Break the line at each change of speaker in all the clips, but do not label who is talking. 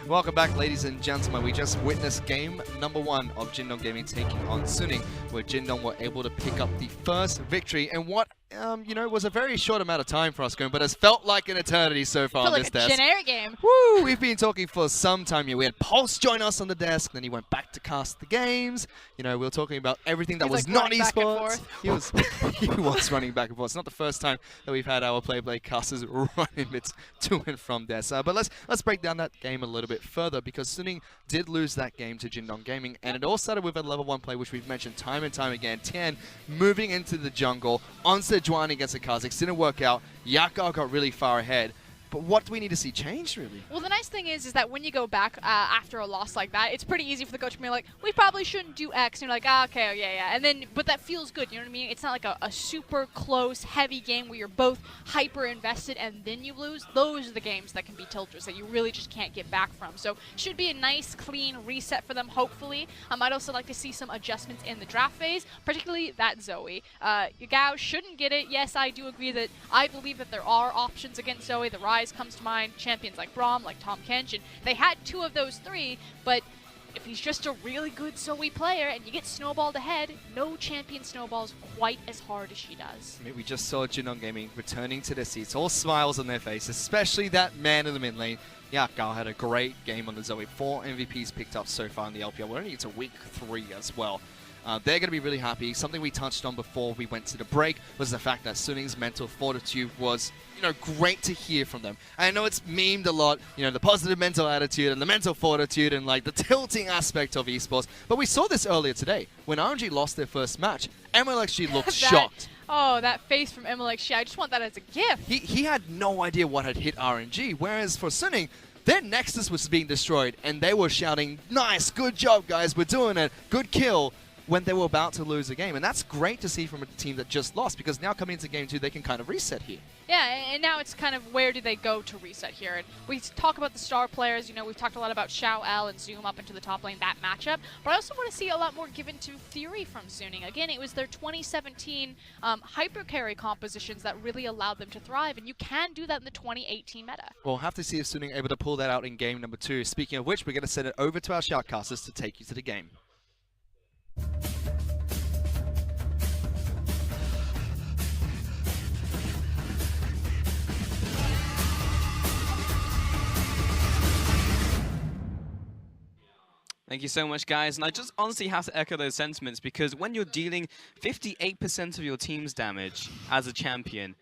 Welcome back, ladies and gentlemen. We just witnessed game number 1 of Jindong Gaming taking on Suning, where Jindong were able to pick up the first victory in what, was a very short amount of time for us going, but has felt like an eternity so far on this desk.
Like a generic game.
Woo! We've been talking for some time here. We had Pulse join us on the desk, then he went back to cast the games. We were talking about everything that was not esports. He was running back and forth. It's not the first time that we've had our play casters running bits to and from desk. But let's break down that game a little bit further, because Suning did lose that game to Jindong Gaming, and it all started with a level 1 play, which we've mentioned time and time again. Tian moving into the jungle on Sejuani against the Kazakhs. Didn't work out. Yakao got really far ahead. But what do we need to see change, really? Well,
the nice thing is that when you go back after a loss like that, it's pretty easy for the coach to be like, we probably shouldn't do X. And you're like, okay, oh, yeah. And then, but that feels good, you know what I mean? It's not like a super close, heavy game where you're both hyper invested and then you lose. Those are the games that can be tilters that you really just can't get back from. So should be a nice, clean reset for them, hopefully. I'd also like to see some adjustments in the draft phase, particularly that Zoe. Yagao shouldn't get it. Yes, I do agree that I believe that there are options against Zoe. The Rise comes to mind, champions like Braum, like Tom Kench, and they had 2 of those 3, but if he's just a really good Zoe player and you get snowballed ahead, no champion snowballs quite as hard as she does.
I mean, we just saw Jindong Gaming returning to their seats, all smiles on their face, especially that man in the mid lane. Yakao had a great game on the Zoe. 4 MVPs picked up so far in the LPL. We're only into week 3 as well. They're going to be really happy. Something we touched on before we went to the break was the fact that Suning's mental fortitude was, great to hear from them. I know it's memed a lot, the positive mental attitude and the mental fortitude and like the tilting aspect of esports. But we saw this earlier today when RNG lost their first match. MLXG looked shocked.
Oh, that face from MLXG. I just want that as a gift.
He had no idea what had hit RNG, whereas for Suning, their Nexus was being destroyed and they were shouting, nice, good job guys, we're doing it, good kill, when they were about to lose a game. And that's great to see from a team that just lost, because now coming into game 2, they can kind of reset here.
Yeah, and now it's kind of where do they go to reset here? And we talk about the star players, we've talked a lot about Xiao and Zoom up into the top lane, that matchup. But I also want to see a lot more given to Theory from Suning. Again, it was their 2017 hyper carry compositions that really allowed them to thrive, and you can do that in the 2018 meta.
We'll have to see if Suning are able to pull that out in game number 2. Speaking of which, we're going to send it over to our shoutcasters to take you to the game.
Thank you so much, guys. And I just honestly have to echo those sentiments, because when you're dealing 58% of your team's damage as a champion,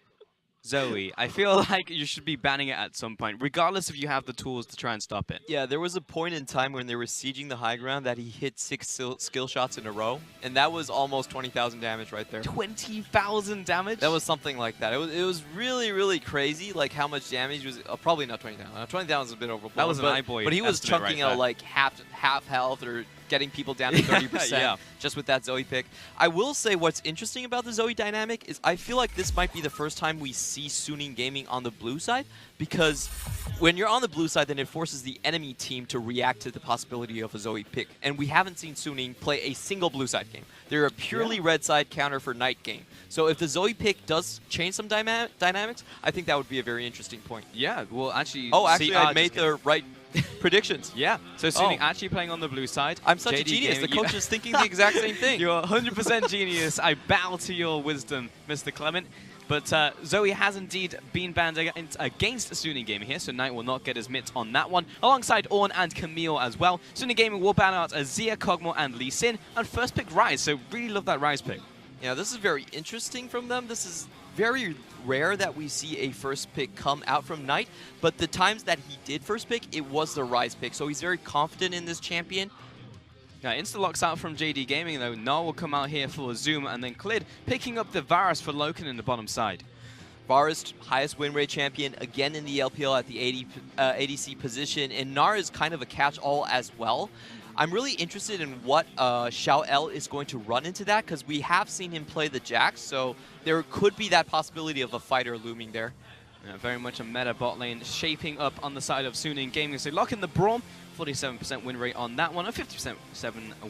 Zoe, I feel like you should be banning it at some point, regardless if you have the tools to try and stop it.
Yeah, there was a point in time when they were sieging the high ground that he hit 6 skill shots in a row, and that was almost 20,000 damage right there.
20,000 damage?
That was something like that. It was really, really crazy, like how much damage was. Probably not 20,000. 20,000 is a bit overblown.
That was an iBoy.
But he was chunking out like half health or getting people down to 30% just with that Zoe pick. I will say what's interesting about the Zoe dynamic is I feel like this might be the first time we see Suning Gaming on the blue side, because when you're on the blue side, then it forces the enemy team to react to the possibility of a Zoe pick. And we haven't seen Suning play a single blue side game. They're a purely red side counter for night game. So if the Zoe pick does change some dynamics, I think that would be a very interesting point.
Yeah, well actually...
Oh, actually I made the right predictions.
Yeah, so Suning actually playing on the blue side.
I'm such a genius. The coach is thinking the exact same thing.
You're 100% genius. I bow to your wisdom, Mr. Clement. But Zoe has indeed been banned against Suning Gaming here, so Knight will not get his mitts on that one. Alongside Ornn and Camille as well. Suning Gaming will ban out Azia, Kog'Maw, and Lee Sin. And first pick Rise, so really love that Rise pick.
Yeah, this is very interesting from them. This is very rare that we see a first pick come out from Knight, but the times that he did first pick, it was the Rise pick, so he's very confident in this champion.
Yeah, insta-locks out from JD Gaming, though. Gnar will come out here for a Zoom, and then Clid picking up the Varus for Loken in the bottom side.
Varus, highest win rate champion, again in the LPL at the ADC position, and Gnar is kind of a catch-all as well. I'm really interested in what Xiao is going to run into that, because we have seen him play the Jax, so there could be that possibility of a fighter looming there.
Yeah, very much a meta bot lane shaping up on the side of Suning Gaming. So lock in the Braum, 47% win rate on that one, a 50%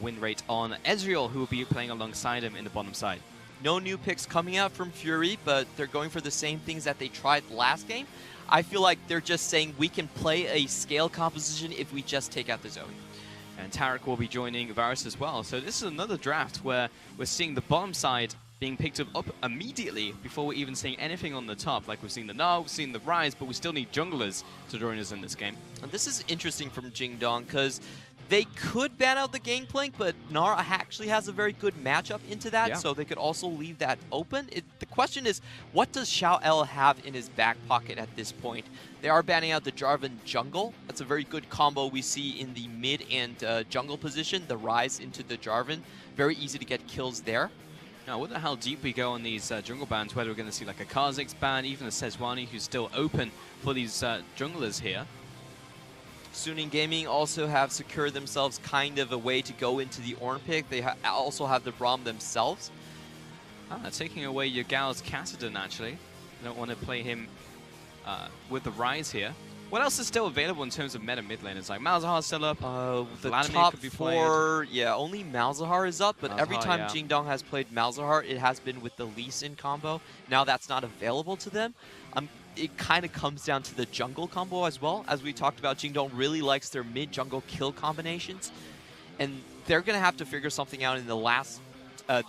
win rate on Ezreal, who will be playing alongside him in the bottom side.
no new picks coming out from Fury, but they're going for the same things that they tried last game. I feel like they're just saying we can play a scale composition if we just take out the Zoe.
And Tarek will be joining Varus as well. So this is another draft where we're seeing the bottom side being picked up immediately before we're even seeing anything on the top. Like we've seen the Gnar, we've seen the Ryze, but we still need junglers to join us in this game.
And this is interesting from Jingdong because they could ban out the Gangplank, but Gnar actually has a very good matchup into that, so they could also leave that open. The question is, what does Xiao El have in his back pocket at this point? They are banning out the Jarvan jungle. That's a very good combo we see in the mid and jungle position, the Ryze into the Jarvan. Very easy to get kills there.
Now, I wonder how deep we go on these jungle bans, whether we're going to see like a Kha'Zix ban, even a Sejuani who's still open for these junglers here.
Suning Gaming also have secured themselves kind of a way to go into the Ornn pick. They also have the Braum themselves.
Taking away Yagao's Kassadin, actually. I don't want to play him with the Ryze here. What else is still available in terms of meta mid lane? It's like Malzahar's still up.
The top four, only Malzahar is up, but Malzahar, every time Jingdong has played Malzahar, it has been with the Lee Sin combo. Now that's not available to them. It kind of comes down to the jungle combo as well. As we talked about, Jingdong really likes their mid-jungle kill combinations, and they're going to have to figure something out in the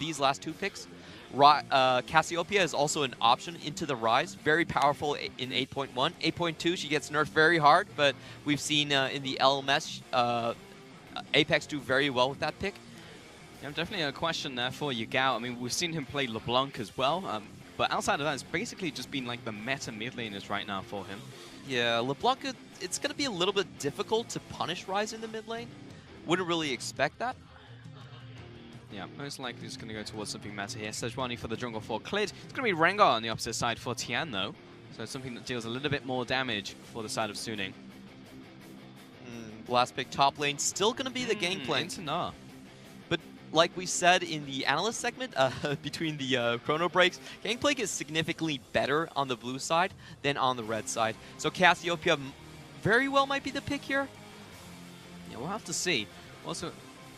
these last two picks. Cassiopeia is also an option into the Ryze. Very powerful in 8.1. 8.2, she gets nerfed very hard, but we've seen in the LMS, Apex do very well with that pick.
Yeah, definitely a question there for Yagao. I mean, we've seen him play LeBlanc as well. But outside of that, it's basically just been like the meta mid laners right now for him.
Yeah, LeBlanc, it's going to be a little bit difficult to punish Ryze in the mid lane. Wouldn't really expect that.
Yeah, most likely it's going to go towards something meta here. Sejuani for the jungle for Klid. It's going to be Rengar on the opposite side for Tian, though. So it's something that deals a little bit more damage for the side of Suning.
Last pick top lane, still going to be the Gangplank.
Into Gnar.
But like we said in the analyst segment, between the chrono breaks, Gangplank is significantly better on the blue side than on the red side. So Cassiopeia very well might be the pick here.
Yeah, we'll have to see. Also,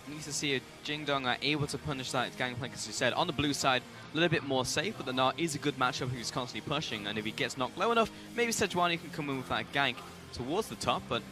need to see if Jingdong are able to punish that Gangplank, as you said. On the blue side, a little bit more safe, but the Gnar is a good matchup who's constantly pushing, and if he gets knocked low enough, maybe Sejuani can come in with that gank towards the top, but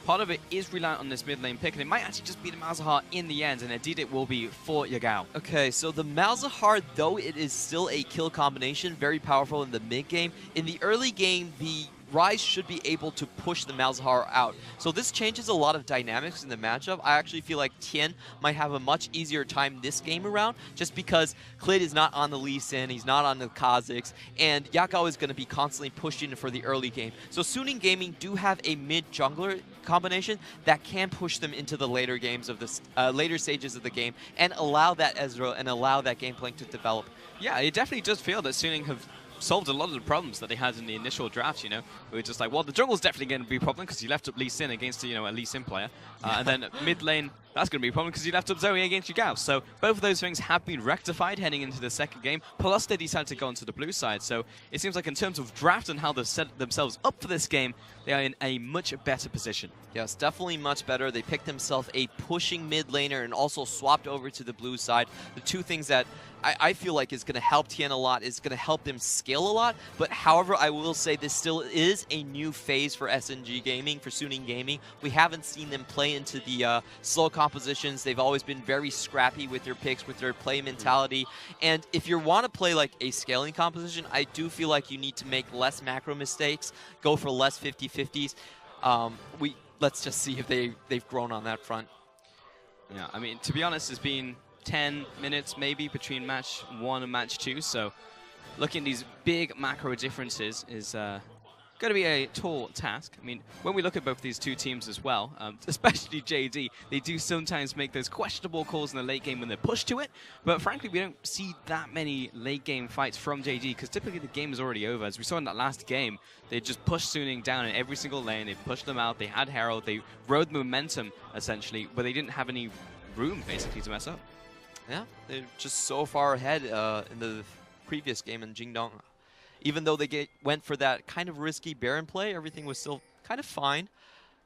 part of it is reliant on this mid lane pick, and it might actually just be the Malzahar in the end, and indeed it will be for Yagao.
Okay, so the Malzahar, though it is still a kill combination, very powerful in the mid game, in the early game, the Ryze should be able to push the Malzahar out. So this changes a lot of dynamics in the matchup. I actually feel like Tian might have a much easier time this game around, just because Klid is not on the Lee Sin, he's not on the Kha'Zix, and Yagao is going to be constantly pushing for the early game. So Suning Gaming do have a mid-jungler combination that can push them into the later games of this later stages of the game and allow that Ezreal and allow that Gangplank to develop.
Yeah, it definitely does feel that Suning have solved a lot of the problems that they had in the initial draft, you know. We were just like, well, the jungle's definitely going to be a problem because he left up Lee Sin against, you know, a Lee Sin player. And then mid lane, that's going to be a problem because he left up Zoe against Yagao. So both of those things have been rectified heading into the second game. Plus, they decided to go onto the blue side. So it seems like in terms of draft and how they've set themselves up for this game, they are in a much better position.
Yes, definitely much better. They picked themselves a pushing mid laner and also swapped over to the blue side. The two things that I feel like is going to help Tian a lot, is going to help them scale a lot. But however, I will say this still is a new phase for SNG Gaming, for Suning Gaming. We haven't seen them play into the slow compositions. They've always been very scrappy with their picks, with their play mentality. And if you want to play like a scaling composition, I do feel like you need to make less macro mistakes, go for less 50-50s. Let's just see if they've grown on that front.
Yeah, I mean, to be honest, it's been 10 minutes maybe between match 1 and match 2, so looking at these big macro differences is going to be a tall task. I mean, when we look at both these two teams as well, especially JD, they do sometimes make those questionable calls in the late game when they're pushed to it, but frankly, we don't see that many late game fights from JD because typically the game is already over. As we saw in that last game, they just pushed Suning down in every single lane, they pushed them out, they had Herald, they rode momentum essentially, but they didn't have any room basically to mess up.
Yeah, they're just so far ahead in the previous game in Jingdong. Even though they went for that kind of risky Baron play, everything was still kind of fine.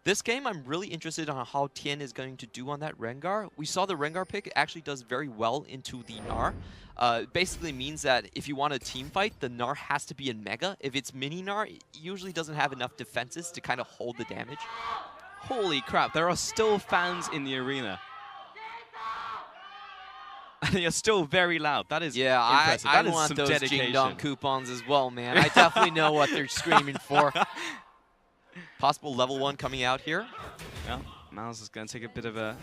This game, I'm really interested on how Tian is going to do on that Rengar. We saw the Rengar pick actually does very well into the Gnar. Basically means that if you want a team fight, the Gnar has to be in Mega. If it's Mini Gnar, it usually doesn't have enough defenses to kind of hold the damage.
Holy crap, there are still fans in the arena. And they are still very loud. That is impressive.
I
that is
want
some
those
dedication.
Jingdong coupons as well, man. I definitely know what they're screaming for. Possible level 1 coming out here.
Yeah, Miles is going to take a bit of a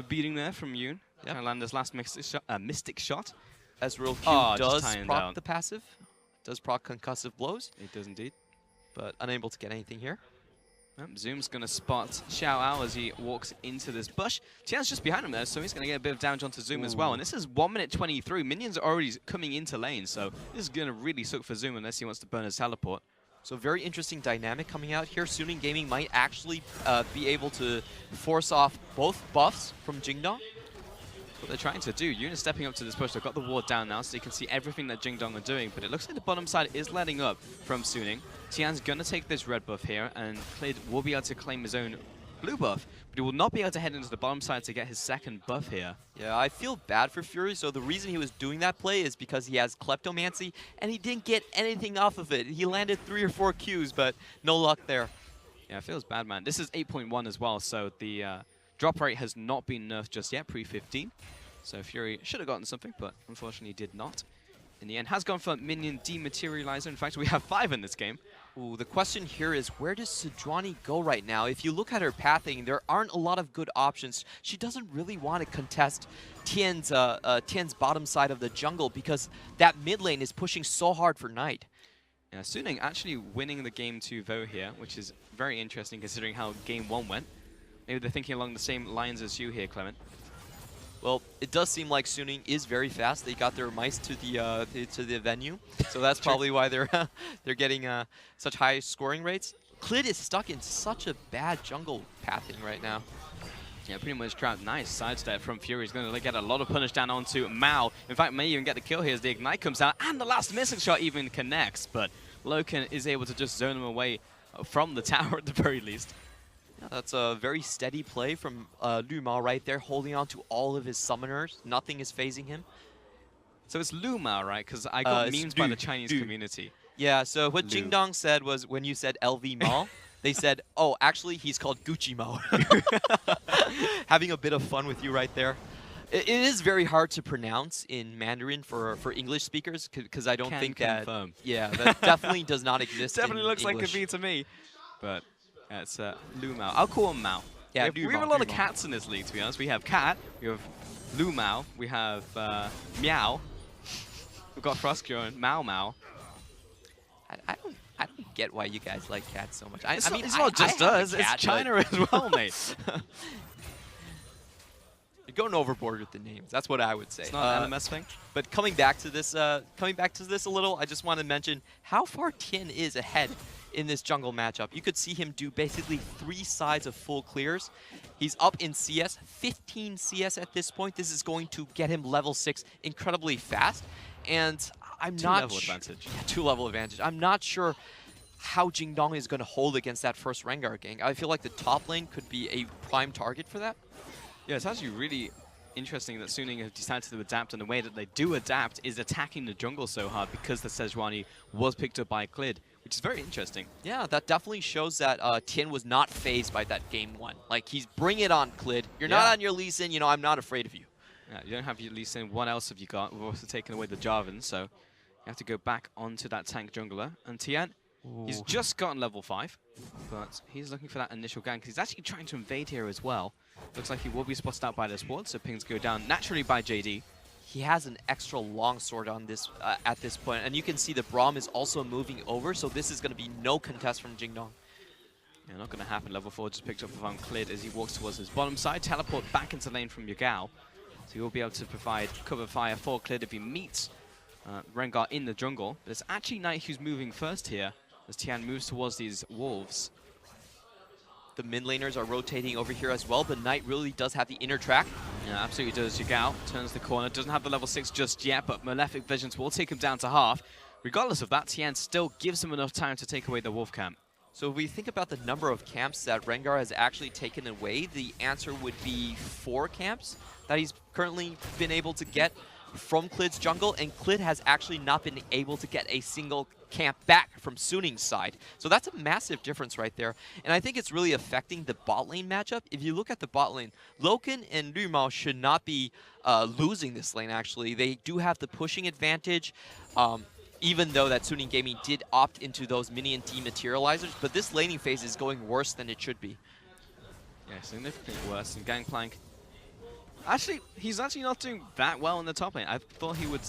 beating there from Yoon.
Yep.
Kind of land this last mystic shot.
Ezreal Q
just
does
tying
proc
down.
the passive. Does proc concussive blows.
It does indeed.
But unable to get anything here.
Zoom's going to spot Xiao Ao as he walks into this bush. Tian's just behind him there, so he's going to get a bit of damage onto Zoom as well. And this is 1 minute 23. Minions are already coming into lane, so this is going to really suck for Zoom unless he wants to burn his teleport.
So very interesting dynamic coming out here. Suning Gaming might actually be able to force off both buffs from Jingdong.
What they're trying to do. Yoon is stepping up to this push. They've got the ward down now, so you can see everything that Jingdong are doing. But it looks like the bottom side is letting up from Suning. Tian's going to take this red buff here, and Clid will be able to claim his own blue buff. But he will not be able to head into the bottom side to get his second buff here.
Yeah, I feel bad for Fury. So the reason he was doing that play is because he has Kleptomancy, and he didn't get anything off of it. He landed 3 or 4 Qs, but no luck there.
Yeah, it feels bad, man. This is 8.1 as well, so the drop rate has not been nerfed just yet, pre-15. So Fury should have gotten something, but unfortunately did not. In the end, has gone for Minion Dematerializer. In fact, we have 5 in this game.
Ooh, the question here is, where does Sejuani go right now? If you look at her pathing, there aren't a lot of good options. She doesn't really want to contest Tian's bottom side of the jungle because that mid lane is pushing so hard for Knight.
Yeah, Suning actually winning the game 2 vote here, which is very interesting considering how game 1 went. Maybe they're thinking along the same lines as you here, Clement.
Well, it does seem like Suning is very fast. They got their mice to the venue, so that's probably why they're getting such high scoring rates. Clid is stuck in such a bad jungle pathing right now.
Yeah, pretty much trapped. Nice sidestep from Fury. He's going to get a lot of punish down onto Mao. In fact, may even get the kill here as the Ignite comes out, and the last missing shot even connects. But Loken is able to just zone him away from the tower at the very least.
Yeah, that's a very steady play from Luma right there, holding on to all of his summoners. Nothing is phasing him.
So it's Luma, right? Because I got memes by the Chinese community.
Yeah, so what Jingdong said was when you said LV Mao, they said, oh, actually, he's called Gucci Mao. Having a bit of fun with you right there. It is very hard to pronounce in Mandarin for English speakers because I don't think
confirm.
that... Yeah, that definitely does not exist
Definitely looks
English.
like a V to me. But it's Lu Mao. I'll call him Mao.
Yeah,
we have a lot of cats in this league, to be honest. We have Cat, we have Lu Mao, we have Meow. We've got Frostcure and Mao Mao.
I don't get why you guys like cats so much.
It's not just us, it's China as well, mate.
You're going overboard with the names. That's what I would say.
It's not an LMS thing.
But coming back to this a little, I just want to mention how far Tian is ahead in this jungle matchup. You could see him do basically 3 sides of full clears. He's up in CS, 15 CS at this point. This is going to get him level 6 incredibly fast. And I'm not
2-level advantage.
Yeah, 2-level advantage. I'm not sure how Jingdong is going to hold against that first Rengar gang. I feel like the top lane could be a prime target for that.
Yeah, it's actually really interesting that Suning have decided to adapt, and the way that they do adapt is attacking the jungle so hard because the Sejuani was picked up by Clid, which is very interesting.
Yeah, that definitely shows that Tian was not phased by that game 1. Like, he's bring it on, Clid. You're not on your Lee Sin, you know, I'm not afraid of you.
Yeah, you don't have your Lee Sin. What else have you got? We've also taken away the Jarvan, so you have to go back onto that tank jungler. And Tian, he's just gotten level 5, but he's looking for that initial gank. He's actually trying to invade here as well. Looks like he will be spotted out by this ward, so pings go down naturally by JD.
He has an extra long sword on this at this point, and you can see the Braum is also moving over, so this is going to be no contest from Jingdong.
Yeah, not going to happen. Level 4 just picked up from Clid as he walks towards his bottom side. Teleport back into lane from Yagao. So he will be able to provide cover fire for Clid if he meets Rengar in the jungle. But it's actually Knight who's moving first here as Tian moves towards these wolves.
The mid laners are rotating over here as well, but Knight really does have the inner track.
Yeah, absolutely does. Yagao turns the corner, doesn't have the level 6 just yet, but Malefic Visions will take him down to half. Regardless of that, Tian still gives him enough time to take away the wolf camp.
So if we think about the number of camps that Rengar has actually taken away, the answer would be 4 camps that he's currently been able to get from Klid's jungle, and Klid has actually not been able to get a single camp back from Suning's side. So that's a massive difference right there. And I think it's really affecting the bot lane matchup. If you look at the bot lane, Loken and Lu Mao should not be losing this lane, actually. They do have the pushing advantage. Even though that Suning Gaming did opt into those minion dematerializers, but this laning phase is going worse than it should be.
Yeah, significantly worse. And Gangplank, actually, he's actually not doing that well in the top lane. I thought he would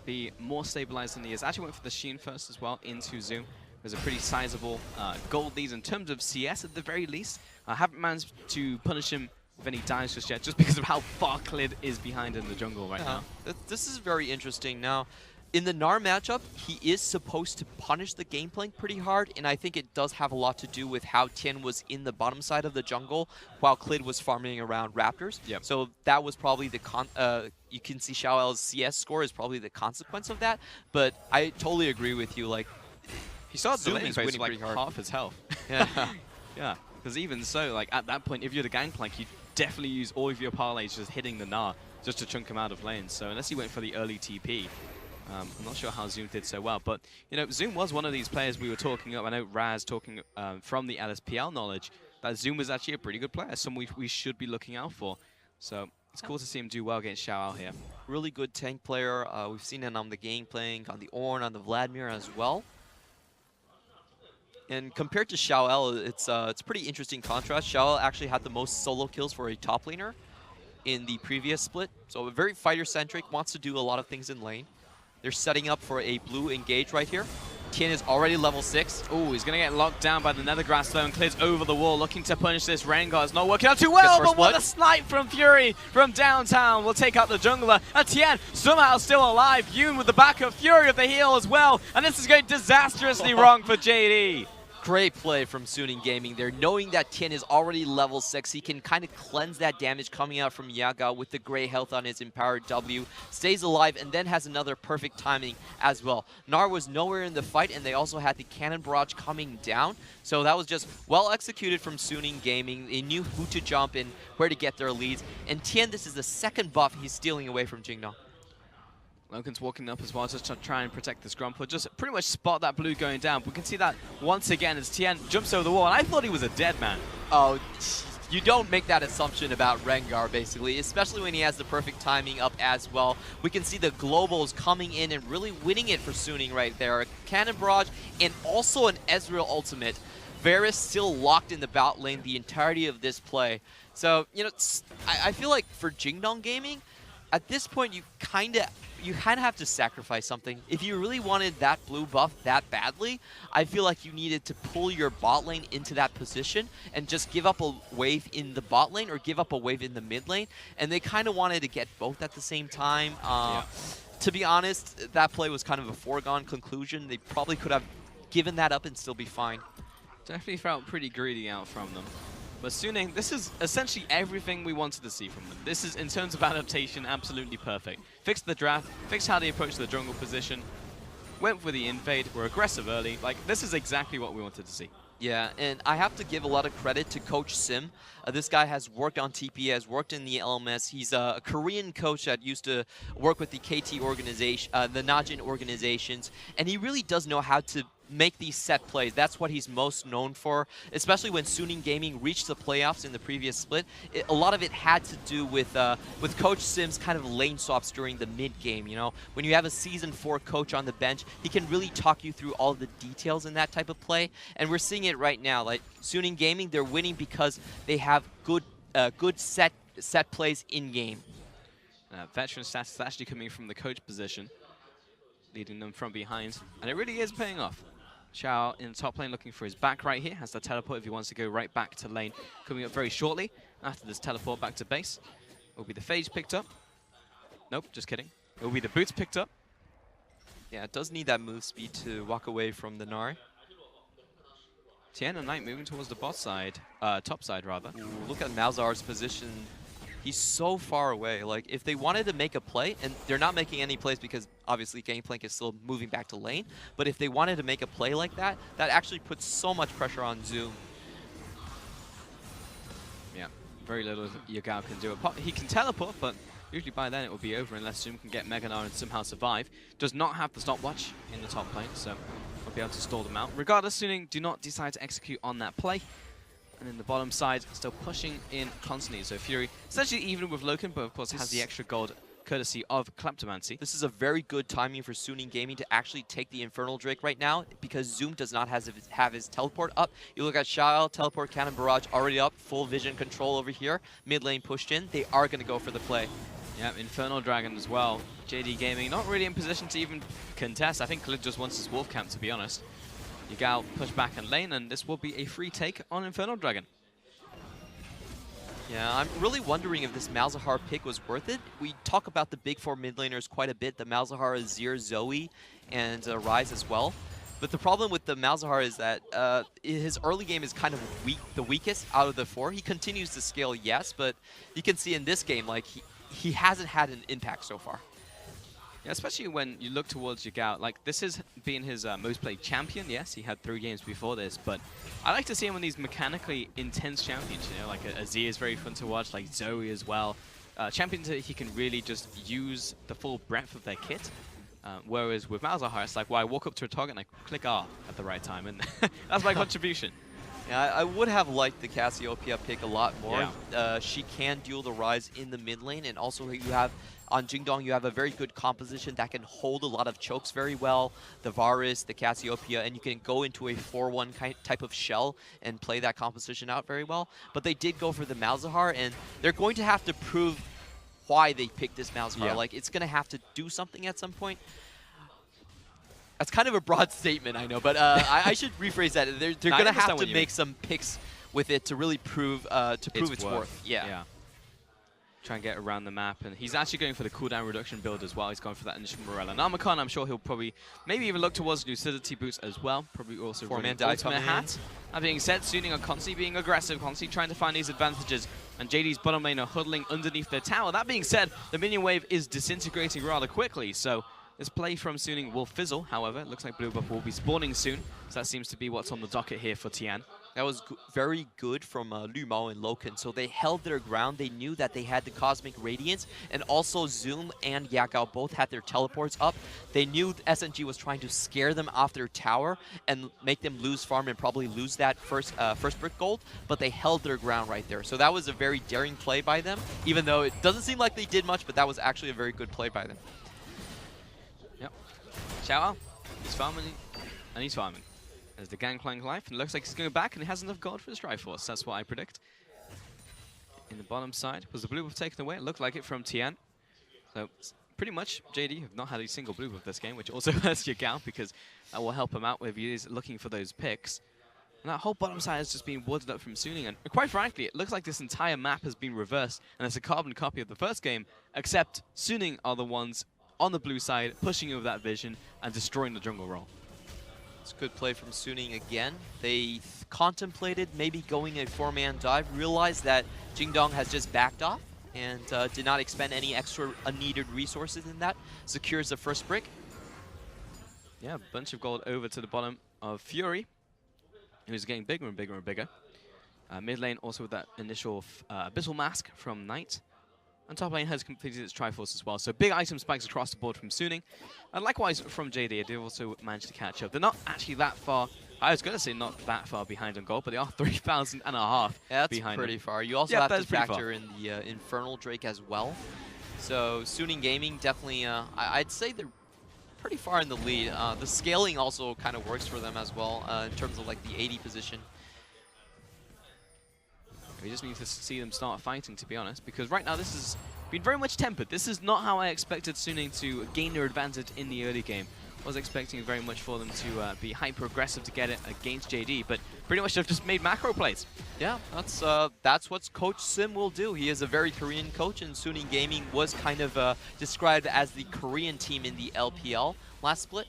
be more stabilized than he is. Actually went for the Sheen first as well into Zoom. There's a pretty sizable gold lead in terms of CS at the very least. I haven't managed to punish him with any dives just yet, just because of how far Klid is behind in the jungle right now.
This is very interesting. Now, in the Gnar matchup, he is supposed to punish the Gangplank pretty hard, and I think it does have a lot to do with how Tien was in the bottom side of the jungle while Klid was farming around Raptors.
Yep.
So that was probably the you can see Xiaoel's CS score is probably the consequence of that. But I totally agree with you. Like,
he started the
Zoom
lane
is
phase
winning
with like
pretty hard.
half his health.
Yeah.
Yeah, because even so, like at that point, if you're the Gangplank, you definitely use all of your parlays just hitting the Gnar just to chunk him out of lane. So unless he went for the early TP, I'm not sure how Zoom did so well. But, you know, Zoom was one of these players we were talking up. I know Raz talking from the LSPL knowledge that Zoom was actually a pretty good player, someone we should be looking out for. So it's cool to see him do well against Xiao here.
Really good tank player. We've seen it on the Gangplank, on the Ornn, on the Vladimir as well. And compared to Xiaoel, it's a pretty interesting contrast. Xiaoel actually had the most solo kills for a top laner in the previous split. So very fighter-centric, wants to do a lot of things in lane. They're setting up for a blue engage right here. Tien is already level 6.
Oh, he's going to get locked down by the Nethergrass though, and Klid's over the wall looking to punish this. Rengar is not working out too well, but what a snipe from Fury from downtown will take out the jungler. And Tien somehow still alive. Yoon with the backup, Fury with the heal as well. And this is going disastrously wrong for JD.
Great play from Suning Gaming there, knowing that Tien is already level 6. He can kind of cleanse that damage coming out from Yaga with the gray health on his Empowered W, stays alive, and then has another perfect timing as well. Gnar was nowhere in the fight, and they also had the cannon barrage coming down, so that was just well executed from Suning Gaming. They knew who to jump and where to get their leads, and Tien, this is the second buff he's stealing away from Jingna.
Logan's walking up as well just to try and protect this Grumple, just pretty much spot that blue going down. We can see that once again as Tien jumps over the wall, and I thought he was a dead man.
Oh, you don't make that assumption about Rengar, basically, especially when he has the perfect timing up as well. We can see the globals coming in and really winning it for Suning right there. A Cannon Barrage and also an Ezreal ultimate. Varus still locked in the bot lane the entirety of this play. So, you know, I feel like for Jingdong Gaming, at this point, you kind of have to sacrifice something. If you really wanted that blue buff that badly, I feel like you needed to pull your bot lane into that position and just give up a wave in the bot lane or give up a wave in the mid lane. And they kind of wanted to get both at the same time. To be honest, that play was kind of a foregone conclusion. They probably could have given that up and still be fine.
Definitely felt pretty greedy out from them. But Suning, this is essentially everything we wanted to see from them. This is, in terms of adaptation, absolutely perfect. Fixed the draft, fixed how they approach the jungle position, went for the invade, were aggressive early. Like, this is exactly what we wanted to see.
Yeah, and I have to give a lot of credit to Coach Sim. This guy has worked on TP, has worked in the LMS. He's a Korean coach that used to work with the KT organization, the Najin organizations, and he really does know how to make these set plays. That's what he's most known for, especially when Suning Gaming reached the playoffs in the previous split. A lot of it had to do with Coach Sim's kind of lane swaps during the mid game. You know, when you have a Season 4 coach on the bench, he can really talk you through all the details in that type of play. And we're seeing it right now. Like Suning Gaming, they're winning because they have good set plays in game.
Veteran stats is actually coming from the coach position, leading them from behind, and it really is paying off. Xiao in top lane looking for his back right here, has the teleport if he wants to go right back to lane. Coming up very shortly after this teleport back to base. Will be the phase picked up. Nope, just kidding. It will be the boots picked up.
Yeah, it does need that move speed to walk away from the Gnar.
Tien and Knight moving towards the bot side, top side rather.
Ooh, look at Malzar's position. He's so far away. Like, if they wanted to make a play, and they're not making any plays because obviously Gangplank is still moving back to lane, but if they wanted to make a play like that, that actually puts so much pressure on Zoom.
Yeah, very little Yagao can do. He can teleport, but usually by then it will be over unless Zoom can get Mega Gnar and somehow survive. Does not have the stopwatch in the top lane, so we'll be able to stall them out. Regardless, Suning do not decide to execute on that play. And in the bottom side, still pushing in constantly. So Fury, essentially even with Loken, but of course has the extra gold courtesy of Kleptomancy.
This is a very good timing for Suning Gaming to actually take the Infernal Drake right now because Zoom does not have his teleport up. You look at Xiao, teleport, cannon, barrage already up, full vision control over here. Mid lane pushed in. They are going to go for the play.
Yeah, Infernal Dragon as well. JD Gaming not really in position to even contest. I think Khalid just wants his Wolf Camp, to be honest. Yagao push back in lane, and this will be a free take on Infernal Dragon.
Yeah, I'm really wondering if this Malzahar pick was worth it. We talk about the big four mid laners quite a bit. The Malzahar, Azir, Zoe, and Ryze as well. But the problem with the Malzahar is that his early game is kind of the weakest out of the four. He continues to scale, yes, but you can see in this game, like, he hasn't had an impact so far.
Yeah, especially when you look towards Yagao. Like, this has been his most played champion. Yes, he had 3 games before this, but I like to see him in these mechanically intense champions. You know, like Azir is very fun to watch, like Zoe as well. Champions that he can really just use the full breadth of their kit. Whereas with Malzahar, it's like, well, I walk up to a target and I click R at the right time, and that's my contribution.
Yeah, I would have liked the Cassiopeia pick a lot more.
Yeah.
She can duel the Ryze in the mid lane, and also you have on Jingdong, you have a very good composition that can hold a lot of chokes very well. The Varus, the Cassiopeia, and you can go into a 4-1 type of shell and play that composition out very well. But they did go for the Malzahar, and they're going to have to prove why they picked this Malzahar.
Yeah.
Like, it's going to have to do something at some point. That's kind of a broad statement, I know, but I should rephrase that. They're going to have to make some picks with it to really prove its worth.
Yeah. Try and get around the map, and he's actually going for the cooldown reduction build as well. He's going for that initial Morella. And Armacon, I'm sure he'll probably maybe even look towards Lucidity boots as well. Probably also
Four-man
running
die
ultimate hat. That being said, Suning are constantly being aggressive, constantly trying to find these advantages. And JD's bottom lane are huddling underneath their tower. That being said, the minion wave is disintegrating rather quickly, so this play from Suning will fizzle. However, it looks like blue buff will be spawning soon, so that seems to be what's on the docket here for Tian.
That was very good from Lu Mao and Loken. So they held their ground. They knew that they had the Cosmic Radiance, and also Zoom and Yagao both had their teleports up. They knew SNG was trying to scare them off their tower and make them lose farm and probably lose that first brick gold, but they held their ground right there. So that was a very daring play by them, even though it doesn't seem like they did much, but that was actually a very good play by them.
Yep. Xiao, he's farming, and he's farming. There's the Gangplank life, and it looks like he's going back, and he has enough gold for the Strike Force. That's what I predict. In the bottom side, was the blue buff taken away? It looked like it from Tian. So pretty much, JD have not had a single blue buff this game, which also hurts Yagao, because that will help him out if he is looking for those picks. And that whole bottom side has just been watered up from Suning, and quite frankly, it looks like this entire map has been reversed, and it's a carbon copy of the first game, except Suning are the ones on the blue side, pushing over that vision and destroying the jungle roll.
It's a good play from Suning again. They contemplated maybe going a 4-man dive, realized that Jingdong has just backed off, and did not expend any extra unneeded resources in that. Secures the first brick.
Yeah, a bunch of gold over to the bottom of Fury, who's getting bigger and bigger and bigger. Mid lane also with that initial Abyssal Mask from Knight. And top lane has completed its Triforce as well. So big item spikes across the board from Suning. And likewise from JD, they also managed to catch up. They're not actually that far. I was going to say not that far behind on gold, but they are 3,500
yeah, that's
behind
pretty
them.
far. You also have to factor in the Infernal Drake as well. So Suning Gaming definitely, I'd say they're pretty far in the lead. The scaling also kind of works for them as well in terms of like the 80 position.
We just need to see them start fighting, to be honest, because right now this has been very much tempered. This is not how I expected Suning to gain their advantage in the early game. I was expecting very much for them to be hyper-aggressive to get it against JD, but pretty much they've just made macro plays.
Yeah, that's what Coach Sim will do. He is a very Korean coach, and Suning Gaming was kind of described as the Korean team in the LPL last split.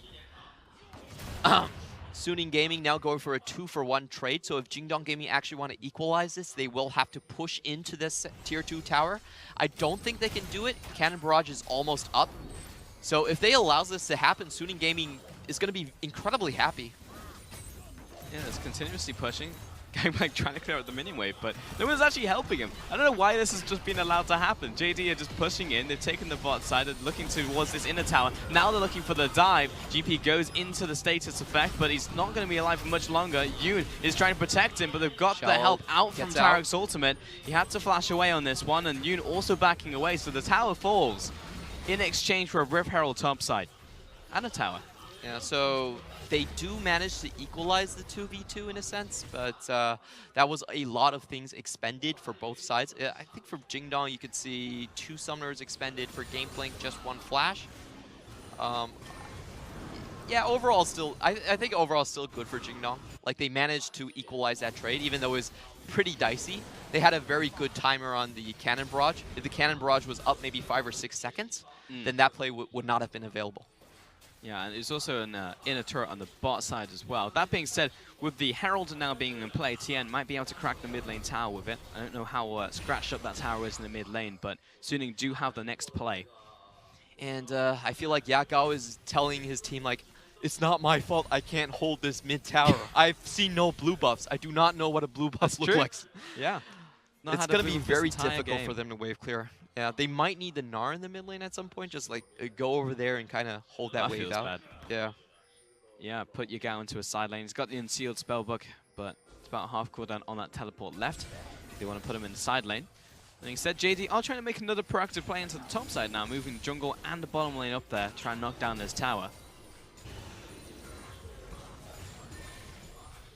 Suning Gaming now going for a 2-for-1 trade. So if Jingdong Gaming actually want to equalize this, they will have to push into this tier 2 tower. I don't think they can do it. Cannon Barrage is almost up. So if they allow this to happen, Suning Gaming is going to be incredibly happy.
Yeah, it's continuously pushing. Going back, trying to clear out the minion wave, but no one's actually helping him. I don't know why this has just been allowed to happen. JD are just pushing in. They've taken the bot side. They're looking towards this inner tower. Now they're looking for the dive. GP goes into the status effect, but he's not going to be alive for much longer. Yoon is trying to protect him, but they've got the help out from Tarek's ultimate. He had to flash away on this one, and Yoon also backing away, so the tower falls in exchange for a Rift Herald topside and a tower.
Yeah, so they do manage to equalize the 2v2 in a sense, but that was a lot of things expended for both sides. I think for Jingdong, you could see 2 summoners expended. For Gangplank, just 1 flash. Yeah, overall still, I think overall still good for Jingdong. Like, they managed to equalize that trade, even though it was pretty dicey. They had a very good timer on the Cannon Barrage. If the Cannon Barrage was up maybe 5 or 6 seconds, then that play would not have been available.
Yeah, and there's also an inner turret on the bot side as well. That being said, with the Herald now being in play, Tien might be able to crack the mid lane tower with it. I don't know how scratched up that tower is in the mid lane, but Suning do have the next play.
And I feel like Yakao is telling his team, like, it's not my fault I can't hold this mid tower. I've seen no blue buffs. I do not know what a blue buff looks like.
Yeah.
It's going to be very difficult for them to wave clear. Yeah, they might need the Gnar in the mid lane at some point, just like go over there and kind of hold that wave out.
Bad.
Yeah.
Yeah, put Yagao into a side lane. He's got the Unsealed Spellbook, but it's about half cooldown on that teleport left. They want to put him in the side lane. And instead, JD are trying to make another proactive play into the top side now, moving jungle and the bottom lane up there, try and knock down this tower.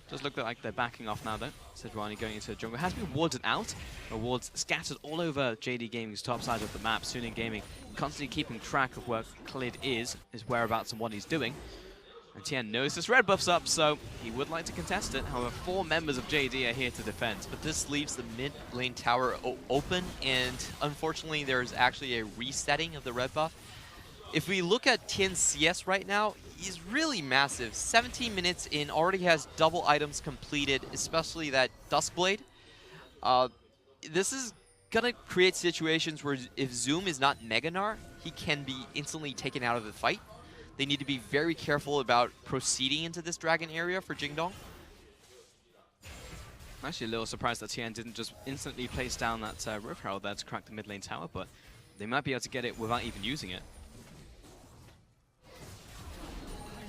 Does look like they're backing off now, though. Sejuani going into the jungle. Has been warded out. The wards scattered all over JD Gaming's top side of the map. Suning Gaming constantly keeping track of where Khalid is, his whereabouts and what he's doing. And Tien knows this red buff's up, so he would like to contest it. However, 4 members of JD are here to defend.
But this leaves the mid lane tower open, and unfortunately there's actually a resetting of the red buff. If we look at Tien's CS right now, he's really massive. 17 minutes in, already has double items completed, especially that Duskblade. This is going to create situations where if Zoom is not Mega Gnar, he can be instantly taken out of the fight. They need to be very careful about proceeding into this dragon area for Jingdong.
I'm actually a little surprised that Tien didn't just instantly place down that Rift Herald there to crack the mid lane tower, but they might be able to get it without even using it.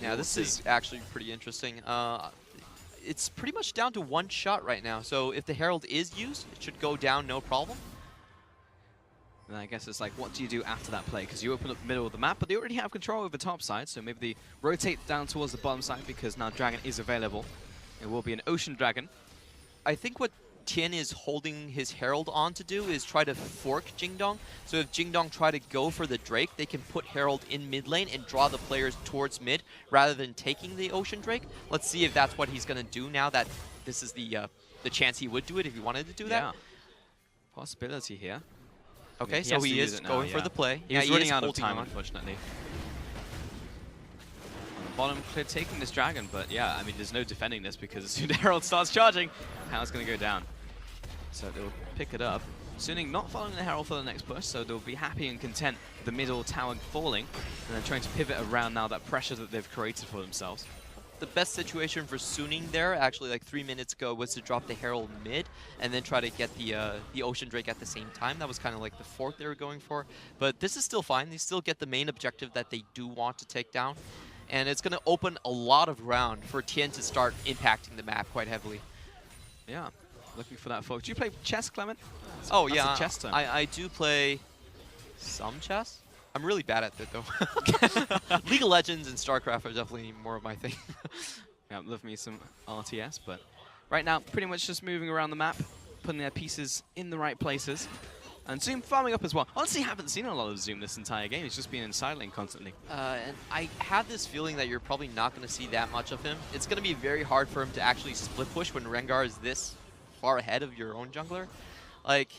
Yeah, this is actually pretty interesting. It's pretty much down to 1 shot right now, so if the Herald is used, it should go down no problem.
And I guess it's like, what do you do after that play? Because you open up the middle of the map, but they already have control over the top side, so maybe they rotate down towards the bottom side because now Dragon is available. It will be an Ocean Dragon.
I think what Tien is holding his Herald on to do is try to fork Jingdong. So if Jingdong try to go for the Drake, they can put Herald in mid lane and draw the players towards mid rather than taking the Ocean Drake. Let's see if that's what he's going to do now that this is the chance he would do it if he wanted to do that.
Possibility here.
Okay,
he
so he is going for the play.
He's running out of time, unfortunately. On the bottom, Clear taking this dragon, but yeah, I mean, there's no defending this because as soon as Herald starts charging, Herald's going to go down. So they'll pick it up. Suning not following the Herald for the next push, so they'll be happy and content with the middle tower falling, and then trying to pivot around now that pressure that they've created for themselves.
The best situation for Suning there, actually like 3 minutes ago, was to drop the Herald mid and then try to get the Ocean Drake at the same time. That was kind of like the fork they were going for. But this is still fine. They still get the main objective that they do want to take down. And it's going to open a lot of ground for Tien to start impacting the map quite heavily.
Yeah, looking for that fork. Do you play chess, Clement?
Oh, yeah.
That's a chess term.
I do play some chess. I'm really bad at it, though. League of Legends and StarCraft are definitely more of my thing.
Yeah, love me some RTS, but right now, pretty much just moving around the map, putting their pieces in the right places. And Zoom farming up as well. Honestly, haven't seen a lot of Zoom this entire game. He's just been in side lane constantly.
And I have this feeling that you're probably not going to see that much of him. It's going to be very hard for him to actually split push when Rengar is this far ahead of your own jungler. Like,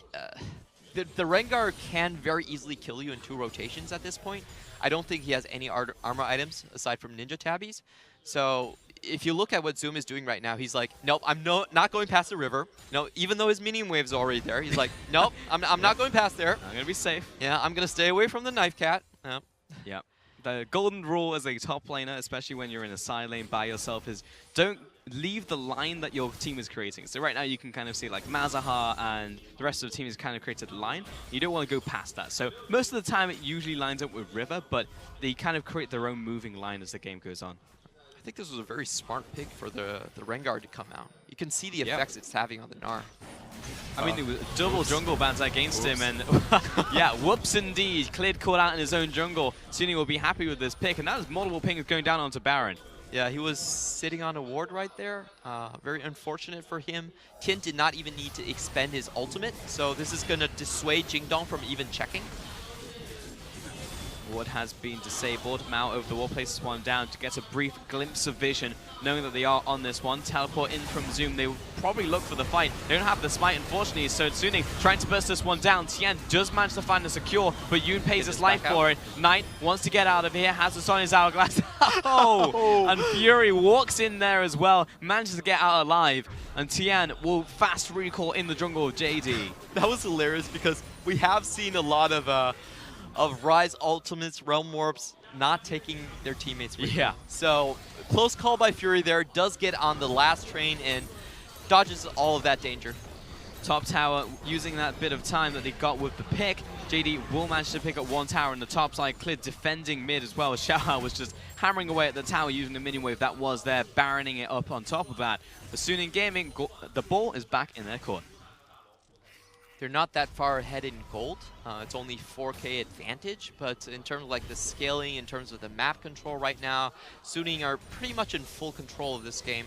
the Rengar can very easily kill you in 2 rotations at this point. I don't think he has any armor items aside from ninja tabbies. So if you look at what Zoom is doing right now, he's like, nope, I'm not going past the river. No, even though his minion wave's already there, he's like, nope, I'm not going past there.
I'm going to be safe.
Yeah, I'm going to stay away from the knife cat. Yep.
Yeah. The golden rule as a top laner, especially when you're in a side lane by yourself, is don't leave the line that your team is creating. So right now you can kind of see like Mazahar and the rest of the team has kind of created a line. You don't want to go past that. So most of the time it usually lines up with River, but they kind of create their own moving line as the game goes on.
I think this was a very smart pick for the Rengar to come out. You can see the effects it's having on the Gnar.
I mean, it was double jungle bans against him, and yeah, whoops indeed. Clid caught out in his own jungle. Suni will be happy with this pick, and that is multiple pings going down onto Baron.
Yeah, he was sitting on a ward right there. Very unfortunate for him. Tien did not even need to expend his ultimate, so this is going to dissuade Jingdong from even checking.
Ward has been disabled. Mao over the wall places one down to get a brief glimpse of vision, knowing that they are on this one. Teleport in from Zoom. They will probably look for the fight. They don't have the smite, unfortunately, so Tsune trying to burst this one down. Tien does manage to find a secure, but Yoon pays his life for it. Knight wants to get out of here, has this on his hourglass. Oh! And Fury walks in there as well, manages to get out alive, and Tien will fast recall in the jungle of JD.
That was hilarious because we have seen a lot of Rise ultimates, Realm Warps, not taking their teammates with them. So, close call by Fury there, does get on the last train and dodges all of that danger.
Top tower using that bit of time that they got with the pick. JD will manage to pick up one tower in the top side. Clid defending mid as well. Xiao was just hammering away at the tower using the minion wave that was there, baroning it up on top of that. But soon in gaming, the ball is back in their court.
They're not that far ahead in gold. It's only 4K advantage, but in terms of like the scaling, in terms of the map control right now, Suning are pretty much in full control of this game.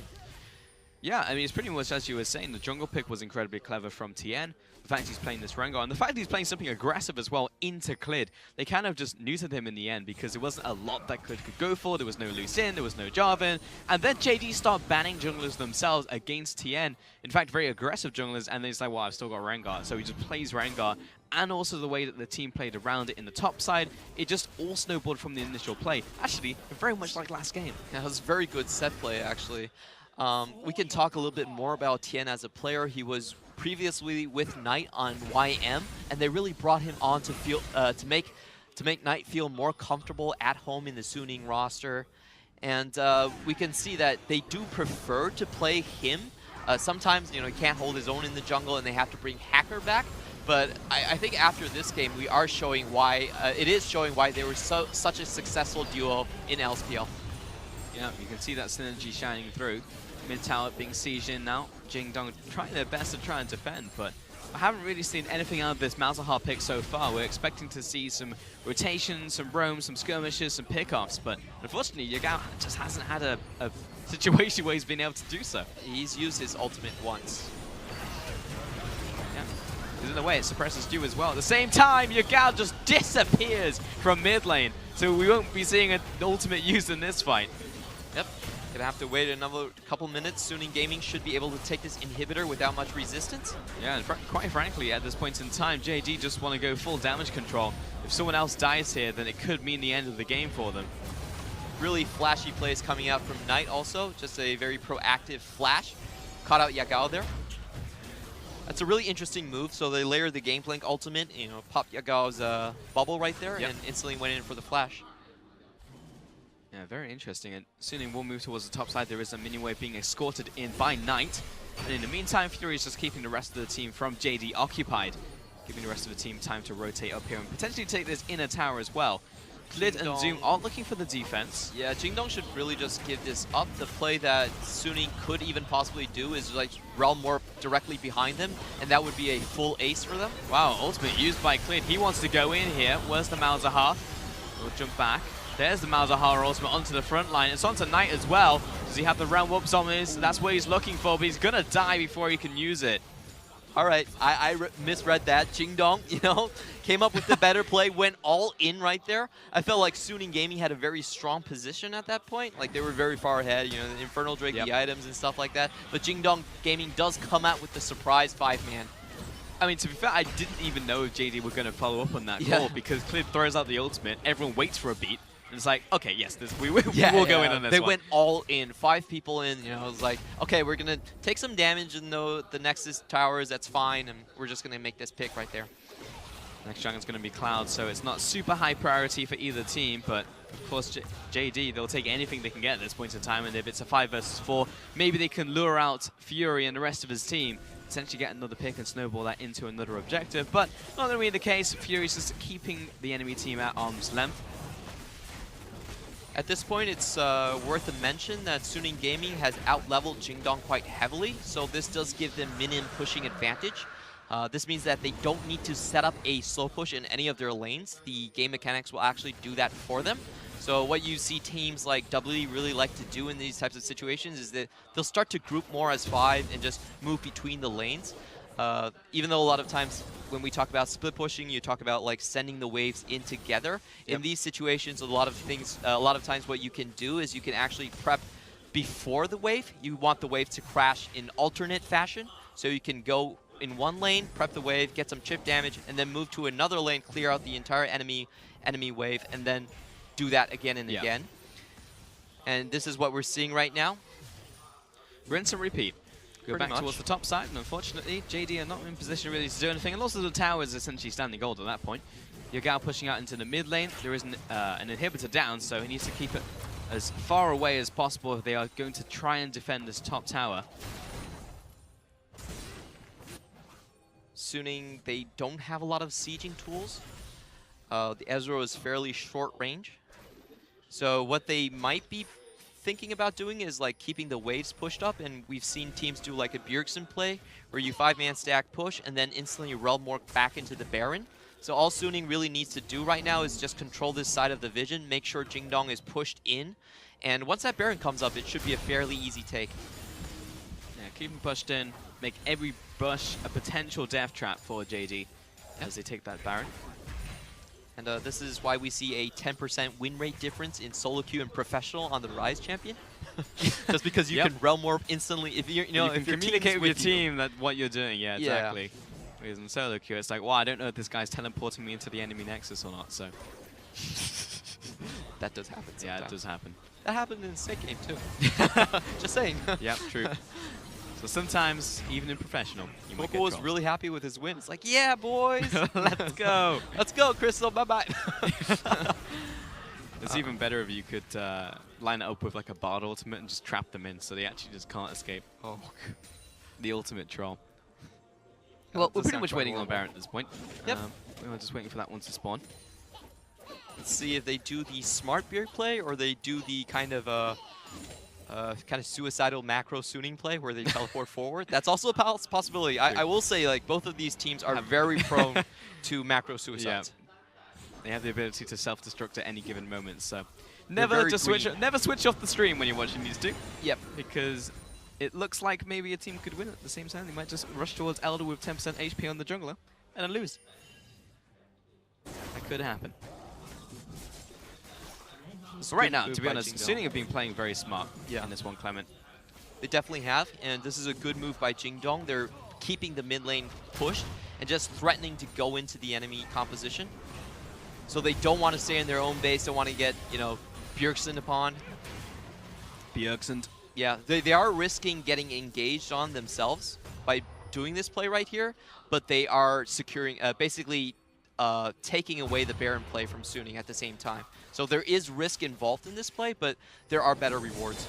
Yeah, I mean, it's pretty much as you were saying, the jungle pick was incredibly clever from Tien. The fact he's playing this Rengar, and the fact he's playing something aggressive as well into Clid. They kind of just neutered him in the end because there wasn't a lot that Clid could go for. There was no Lucin, there was no Jarvan. And then JD started banning junglers themselves against Tien. In fact, very aggressive junglers, and then he's like, well, I've still got Rengar. So he just plays Rengar. And also the way that the team played around it in the top side, it just all snowballed from the initial play. Actually, very much like last game.
Yeah, it was very good set play, actually. We can talk a little bit more about Tien as a player. He was previously with Knight on YM, and they really brought him on to feel to make Knight feel more comfortable at home in the Suning roster. And we can see that they do prefer to play him. Sometimes, you know, he can't hold his own in the jungle, and they have to bring Hacker back. But I think after this game, we are showing why it is showing why they were such a successful duo in LPL.
Yeah, you can see that synergy shining through. Mid tower being sieged in now. Jingdong trying their best to try and defend, but I haven't really seen anything out of this Malzahar pick so far. We're expecting to see some rotations, some roams, some skirmishes, some pickoffs, but unfortunately, Yagao just hasn't had a situation where he's been able to do so.
He's used his ultimate once.
Yeah, because in a way, it suppresses you as well. At the same time, Yagao just disappears from mid lane, so we won't be seeing an ultimate used in this fight.
Yep. Gonna have to wait another couple minutes. Suning Gaming should be able to take this inhibitor without much resistance.
Yeah, and quite frankly, at this point in time, JD just want to go full damage control. If someone else dies here, then it could mean the end of the game for them.
Really flashy plays coming out from Knight also. Just a very proactive flash. Caught out Yagao there. That's a really interesting move. So they layer the Gangplank ultimate, you know, pop Yagao's bubble right there, and instantly went in for the flash.
Yeah, very interesting. And soon we'll move towards the top side. There is a minion wave being escorted in by Knight. And in the meantime, Fury is just keeping the rest of the team from JD occupied, giving the rest of the team time to rotate up here and potentially take this inner tower as well. Clid and Zoom are looking for the defense.
Yeah, Jingdong should really just give this up. The play that Suning could even possibly do is like Realm Warp directly behind them, and that would be a full ace for them.
Wow, ultimate used by Clid. He wants to go in here. Where's the Malzahar? We'll jump back. There's the Malzahar ultimate onto the front line. It's onto Knight as well. Does he have the Realm Warps on his? That's what he's looking for, but he's going to die before he can use it.
All right, I misread that. Jingdong, you know, came up with the better play, went all in right there. I felt like Suning Gaming had a very strong position at that point. Like, they were very far ahead, you know, the Infernal Drake, the items and stuff like that. But Jingdong Gaming does come out with the surprise 5-man.
I mean, to be fair, I didn't even know if JD were going to follow up on that call because Clid throws out the ultimate, everyone waits for a beat, And it's like, okay, yes, we will go in on this
They
one.
went all in, 5 people in, you know, it was like, okay, we're going to take some damage and know the Nexus towers, that's fine, and we're just going to make this pick right there.
Next jungle's going to be Cloud, so it's not super high priority for either team, but of course JD, they'll take anything they can get at this point in time, and if it's a 5 versus 4, maybe they can lure out Fury and the rest of his team, essentially get another pick and snowball that into another objective, but not going to be the case. Fury's just keeping the enemy team at arm's length.
At this point, it's worth a mention that Suning Gaming has out-leveled Jingdong quite heavily, so this does give them minion pushing advantage. This means that they don't need to set up a slow push in any of their lanes. The game mechanics will actually do that for them. So what you see teams like WD really like to do in these types of situations is that they'll start to group more as 5 and just move between the lanes. Even though a lot of times when we talk about split pushing, you talk about like sending the waves in together. In these situations, a lot of times what you can do is you can actually prep before the wave. You want the wave to crash in alternate fashion, so you can go in one lane, prep the wave, get some chip damage, and then move to another lane, clear out the entire enemy wave, and then do that again and again. And this is what we're seeing right now.
Rinse and repeat. Go back towards the top side, and unfortunately, JD are not in position really to do anything, and also the tower is essentially standing gold at that point. Yagao pushing out into the mid lane. There is an inhibitor down, so he needs to keep it as far away as possible if they are going to try and defend this top tower.
Suning, they don't have a lot of sieging tools. The Ezreal is fairly short range. So what they might be thinking about doing is like keeping the waves pushed up, and we've seen teams do like a Bjergsen play where you 5-man stack push and then instantly realm morph back into the Baron. So all Suning really needs to do right now is just control this side of the vision, make sure Jingdong is pushed in, and once that Baron comes up, it should be a fairly easy take.
Yeah, keep him pushed in, make every bush a potential death trap for JD as they take that Baron.
And this is why we see a 10% win rate difference in solo queue and professional on the Rise champion. Just because you can realm morph instantly. If you're, if
you communicate with your team that what you're doing, exactly. Whereas in solo queue, it's like, well, I don't know if this guy's teleporting me into the enemy nexus or not. So
that does happen.
Yeah, it does happen.
That happened in the Snake game too. Just saying.
Yep, true. So sometimes, even in professional, you might get
was
dropped.
really happy with his win. It's like, yeah, boys.
Let's go.
Let's go, Crystal. Bye-bye.
It's even better if you could line it up with like a Bard ultimate and just trap them in so they actually just can't escape.
Oh,
the ultimate troll. Well, we're pretty much waiting on Baron at this point.
Yep.
We're just waiting for that one to spawn.
Let's see if they do the smart beard play or they do the kind of suicidal macro Suning play where they teleport forward. That's also a possibility. I will say, like, both of these teams are very prone to macro suicides.
Yeah. They have the ability to self-destruct at any given moment, so never switch off the stream when you're watching these two.
Yep.
Because it looks like maybe a team could win at the same time. They might just rush towards Elder with 10% HP on the jungler and then lose. That could happen. So right now, to be honest, Suning have been playing very smart in this one, Clement.
They definitely have, and this is a good move by Jingdong. They're keeping the mid lane pushed and just threatening to go into the enemy composition. So they don't want to stay in their own base. They want to get, Bjergsen upon.
Bjergsen.
Yeah, they are risking getting engaged on themselves by doing this play right here, but they are securing, basically taking away the Baron play from Suning at the same time. So there is risk involved in this play, but there are better rewards.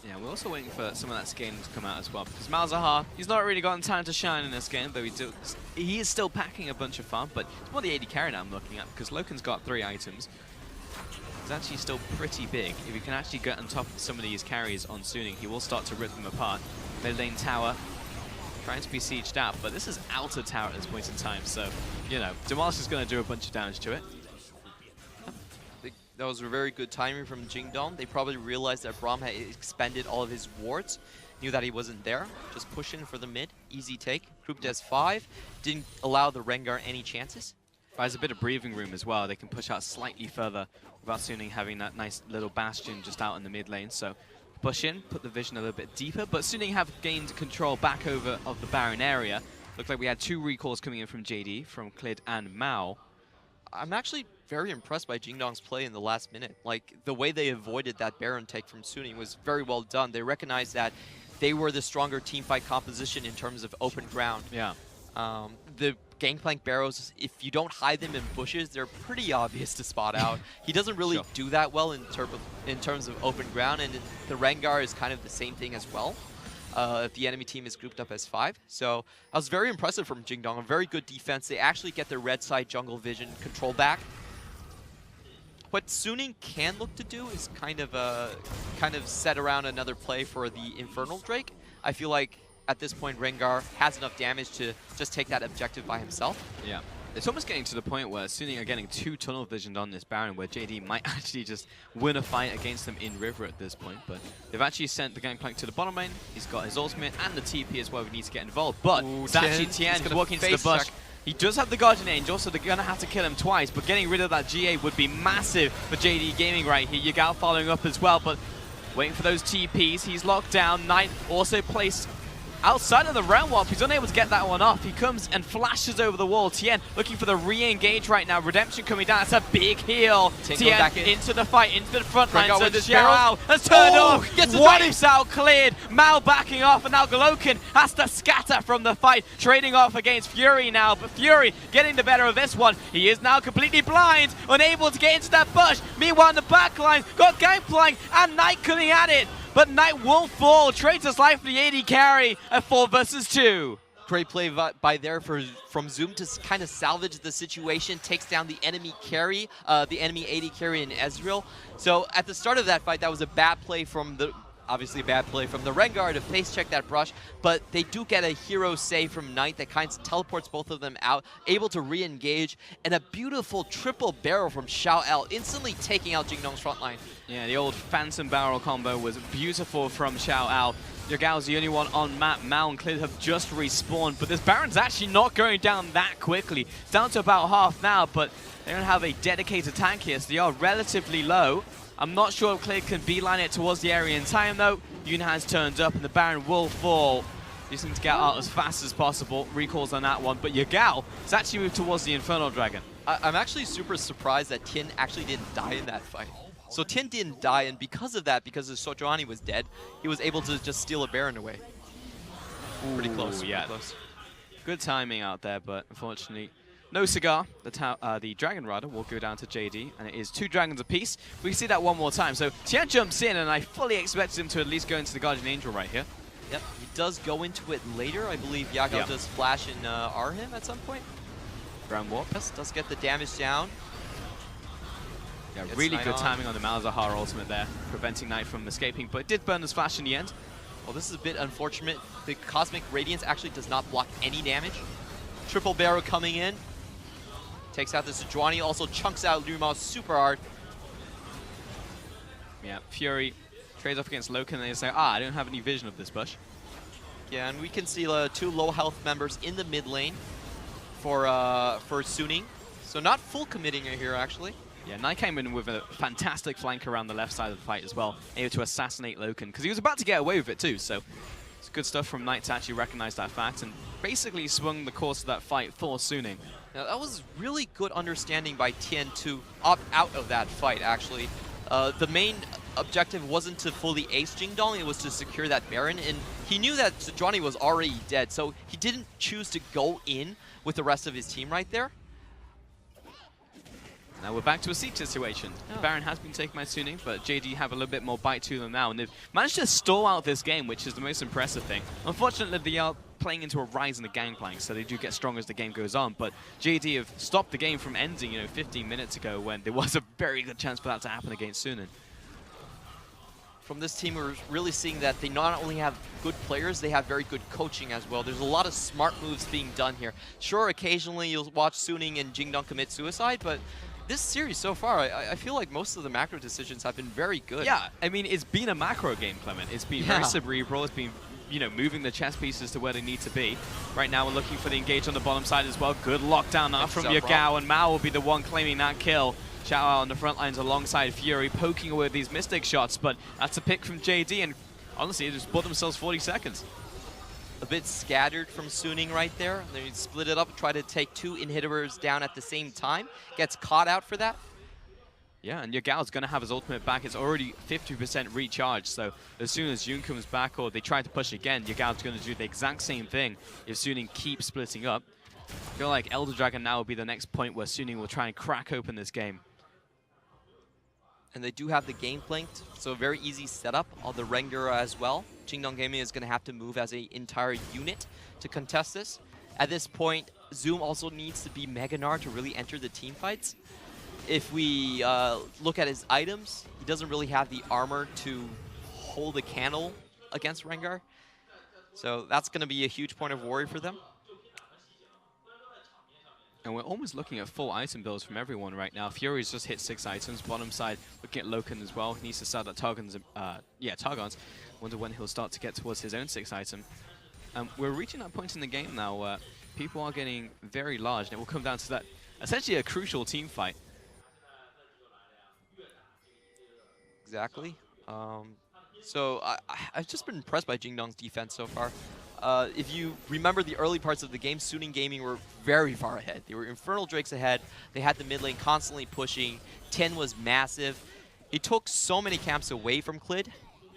Yeah, we're also waiting for some of that scaling to come out as well, because Malzahar, he's not really gotten time to shine in this game, though he is still packing a bunch of farm, but it's more the AD carry now I'm looking at, because Loken's got 3 items. He's actually still pretty big. If he can actually get on top of some of these carries on Suning, he will start to rip them apart. Mid lane tower, trying to be sieged out, but this is outer tower at this point in time, so, Demolish is going to do a bunch of damage to it.
That was a very good timing from Jingdong. They probably realized that Braum had expended all of his wards, knew that he wasn't there, just pushing for the mid, easy take. Grouped as 5, didn't allow the Rengar any chances.
There's a bit of breathing room as well. They can push out slightly further without Suning having that nice little bastion just out in the mid lane. So push in, put the vision a little bit deeper, but Suning have gained control back over of the Baron area. Looked like we had 2 recalls coming in from JD, from Clid and Mao.
I'm actually very impressed by Jingdong's play in the last minute. Like, the way they avoided that Baron take from Suning was very well done. They recognized that they were the stronger teamfight composition in terms of open ground.
Yeah.
The Gangplank Barrows, if you don't hide them in bushes, they're pretty obvious to spot out. He doesn't really do that well in terms of open ground, and the Rengar is kind of the same thing as well. If the enemy team is grouped up as 5. So that was very impressive from Jingdong. A very good defense. They actually get their red side jungle vision control back. What Suning can look to do is kind of set around another play for the Infernal Drake. I feel like at this point Rengar has enough damage to just take that objective by himself.
Yeah. It's almost getting to the point where Suning are getting 2 tunnel visioned on this Baron, where JD might actually just win a fight against them in River at this point. But they've actually sent the Gangplank to the bottom lane. He's got his ultimate and the TP as well. We need to get involved. But it's actually Tian who's walking into the bush. Check. He does have the Guardian Angel, so they're going to have to kill him twice. But getting rid of that GA would be massive for JD Gaming right here. Yagao following up as well, but waiting for those TPs. He's locked down. Knight also placed outside of the realm warp. He's unable to get that one off. He comes and flashes over the wall. Tien looking for the re-engage right now. Redemption coming down. That's a big heal. Tien back into the fight, into the front line. So Xiao has turned off. Gets the wipes out, cleared. Mao backing off, and now Galokin has to scatter from the fight. Trading off against Fury now, but Fury getting the better of this one. He is now completely blind, unable to get into that bush. Meanwhile, in the back line, got Gangplank and Knight coming at it. But Knight will fall, trades his life for the AD carry at 4 versus 2.
Great play by there from Zoom to kind of salvage the situation, takes down the enemy carry, the enemy AD carry in Ezreal. So at the start of that fight, that was a bad play from the, obviously a bad play from the Rengar to face check that brush, but they do get a hero save from Knight that kind of teleports both of them out, able to re-engage, and a beautiful triple barrel from Xiao El, instantly taking out Jingdong's front line. Yeah, the old Phantom Barrel combo was beautiful from Xiao El. Yagao's the only one on map. Mao and Clid have just respawned, but this Baron's actually not going down that quickly. It's down to about half now, but they don't have a dedicated tank here, so they are relatively low. I'm not sure if Clid can beeline it towards the area in time, though. Yun has turned up, and the Baron will fall. Just need to get out as fast as possible. Recalls on that one, but Yagao has actually moved towards the Infernal Dragon. I'm actually super surprised that Tien actually didn't die in that fight. So Tien didn't die, and because of that, because his Sojourani was dead, he was able to just steal a Baron away. Pretty close.
Yeah.
Pretty close.
Good timing out there, but unfortunately, no cigar. The Dragon Rider will go down to JD, and it is 2 dragons apiece. We see that one more time. So Tian jumps in, and I fully expected him to at least go into the Guardian Angel right here.
Yep, he does go into it later. I believe Yagao does flash and R him at some point.
Ground Warp.
Does get the damage down.
Yeah, really good timing on the Malzahar ultimate there, preventing Knight from escaping, but it did burn his flash in the end.
Well, this is a bit unfortunate. The Cosmic Radiance actually does not block any damage. Triple Barrel coming in. Takes out the Sejuani, also chunks out Lumao super hard.
Yeah, Fury trades off against Loken, and they say, I don't have any vision of this bush.
Yeah, and we can see 2 low health members in the mid lane for Suning. So not full committing here, actually.
Yeah, Knight came in with a fantastic flank around the left side of the fight as well, able to assassinate Loken, because he was about to get away with it too, so it's good stuff from Knight to actually recognize that fact, and basically swung the course of that fight for Suning.
Now, that was really good understanding by Tien to opt out of that fight, actually. The main objective wasn't to fully ace Jingdong, it was to secure that Baron, and he knew that Sejuani was already dead, so he didn't choose to go in with the rest of his team right there.
Now we're back to a siege situation. The Baron has been taken by Suning, but JD have a little bit more bite to them now, and they've managed to stall out this game, which is the most impressive thing. Unfortunately, they are playing into a rise in the Gangplank, so they do get stronger as the game goes on, but JD have stopped the game from ending, 15 minutes ago, when there was a very good chance for that to happen against Suning.
From this team, we're really seeing that they not only have good players, they have very good coaching as well. There's a lot of smart moves being done here. Sure, occasionally you'll watch Suning and Jingdong commit suicide, but this series so far, I feel like most of the macro decisions have been very good.
Yeah, I mean, it's been a macro game, Clement. It's been very cerebral. It's been, moving the chess pieces to where they need to be. Right now, we're looking for the engage on the bottom side as well. Good lockdown up from Yagao, and Mao will be the one claiming that kill. Xiao on the front lines alongside Fury, poking away these Mystic shots, but that's a pick from JD, and honestly, they just bought themselves 40 seconds.
a bit scattered from Suning right there. They split it up, try to take 2 inhibitors down at the same time. Gets caught out for that.
Yeah, and Yagal's going to have his ultimate back. It's already 50% recharged, so as soon as Jun comes back or they try to push again, Yagal's going to do the exact same thing if Suning keeps splitting up. I feel like Elder Dragon now will be the next point where Suning will try and crack open this game.
And they do have the game planked, so a very easy setup on the Rengar as well. Jingdong Gaming is going to have to move as an entire unit to contest this. At this point, Zoom also needs to be Meganar to really enter the team fights. If we look at his items, he doesn't really have the armor to hold a candle against Rengar. So that's going to be a huge point of worry for them.
And we're almost looking at full item builds from everyone right now. Fury's just hit 6 items. Bottom side, looking at Loken as well. He needs to start at Targon's. Targon's. Wonder when he'll start to get towards his own 6 item. We're reaching that point in the game now where people are getting very large, and it will come down to that, essentially a crucial team fight.
Exactly. So I've just been impressed by Jingdong's defense so far. If you remember the early parts of the game, Suning Gaming were very far ahead. They were Infernal Drakes ahead. They had the mid lane constantly pushing. Tien was massive. He took so many camps away from Clid.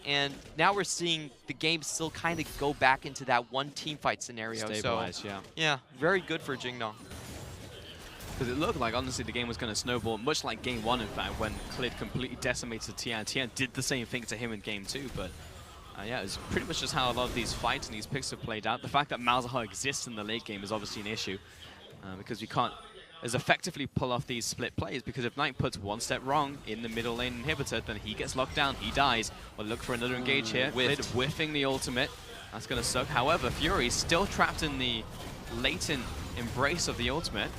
And now we're seeing the game still kind of go back into that one team fight scenario.
Stabilize,
so,
yeah.
Yeah, very good for Jingdong.
Because it looked like, honestly, the game was going to snowball, much like Game 1, in fact, when Clid completely decimated Tien. Tien did the same thing to him in Game 2, but yeah, it's pretty much just how a lot of these fights and these picks have played out. The fact that Malzahar exists in the late game is obviously an issue, because we can't as effectively pull off these split plays, because if Knight puts one step wrong in the middle lane inhibitor, then he gets locked down, he dies. We'll look for another engage here. Clid whiffing the ultimate. That's going to suck. However, Fury's still trapped in the latent embrace of the ultimate.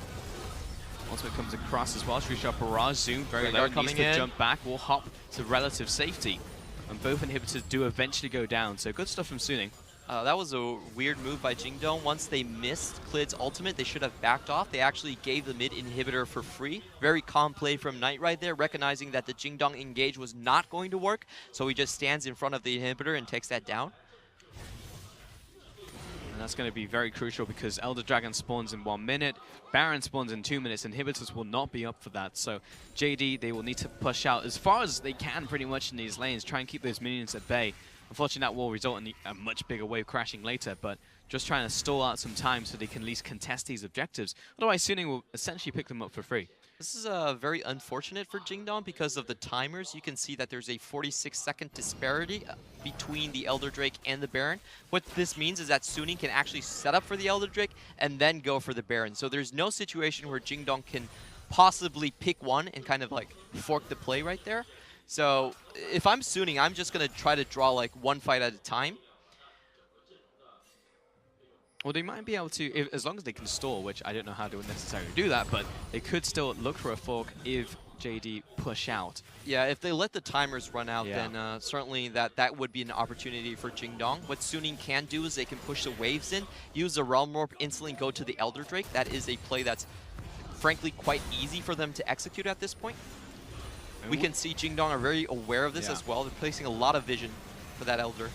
Ultimate comes across as well. Shrisha Barrage, Zoom, very low, needs to jump back, will hop to relative safety. And both inhibitors do eventually go down, so good stuff from Suning.
That was a weird move by Jingdong. Once they missed Clid's ultimate, they should have backed off. They actually gave the mid inhibitor for free. Very calm play from Knight right there, recognizing that the Jingdong engage was not going to work. So he just stands in front of the inhibitor and takes that down.
And that's going to be very crucial because Elder Dragon spawns in 1 minute, Baron spawns in 2 minutes, inhibitors will not be up for that. So JD, they will need to push out as far as they can pretty much in these lanes, try and keep those minions at bay. Unfortunately, that will result in a much bigger wave crashing later, but just trying to stall out some time so they can at least contest these objectives. Otherwise, Suning will essentially pick them up for free.
This is very unfortunate for Jingdong because of the timers. You can see that there's a 46-second disparity between the Elder Drake and the Baron. What this means is that Suning can actually set up for the Elder Drake and then go for the Baron. So there's no situation where Jingdong can possibly pick one and kind of like fork the play right there. So if I'm Suning, I'm just going to try to draw like one fight at a time.
Well, they might be able to, as long as they can stall, which I don't know how they would necessarily do that, but they could still look for a fork if JD push out.
Yeah, if they let the timers run out, then certainly that would be an opportunity for Jingdong. What Suning can do is they can push the waves in, use the Realm Warp, instantly go to the Elder Drake. That is a play that's frankly quite easy for them to execute at this point. We can see Jingdong are very aware of this as well. They're placing a lot of vision for that Elder.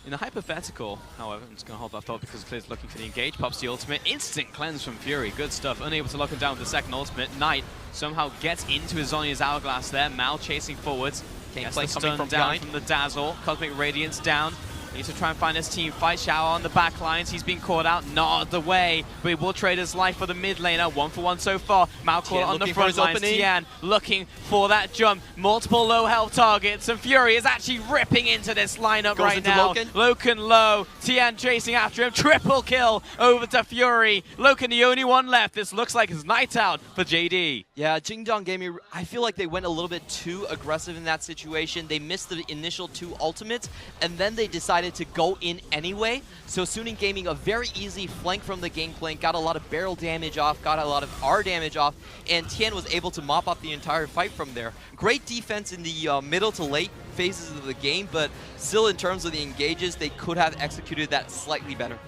In the hypothetical, however, I'm just going to hold that thought because Clid's looking for the engage. Pops the ultimate. Instant cleanse from Fury. Good stuff. Unable to lock him down with the second ultimate. Knight somehow gets into his Zhonya's Hourglass there. Mal chasing forwards. Gets the stun down from the Dazzle. Cosmic Radiance down. Needs to try and find his team fight. Shower on the back lines. He's been caught out. Not the way. But he will trade his life for the mid laner. 1-for-1 so far. Mal caught on the front lines. Tien looking for that jump. Multiple low health targets. And Fury is actually ripping into this lineup right now. Loken low. Tien chasing after him. Triple kill over to Fury. Loken the only one left. This looks like his night out for JD.
Yeah, Jingdong Gaming, I feel like they went a little bit too aggressive in that situation. They missed the initial 2 ultimates, and then they decided to go in anyway. So Suning Gaming, a very easy flank from the Gangplank, got a lot of barrel damage off, got a lot of R damage off, and Tien was able to mop up the entire fight from there. Great defense in the middle to late phases of the game, but still in terms of the engages, they could have executed that slightly better.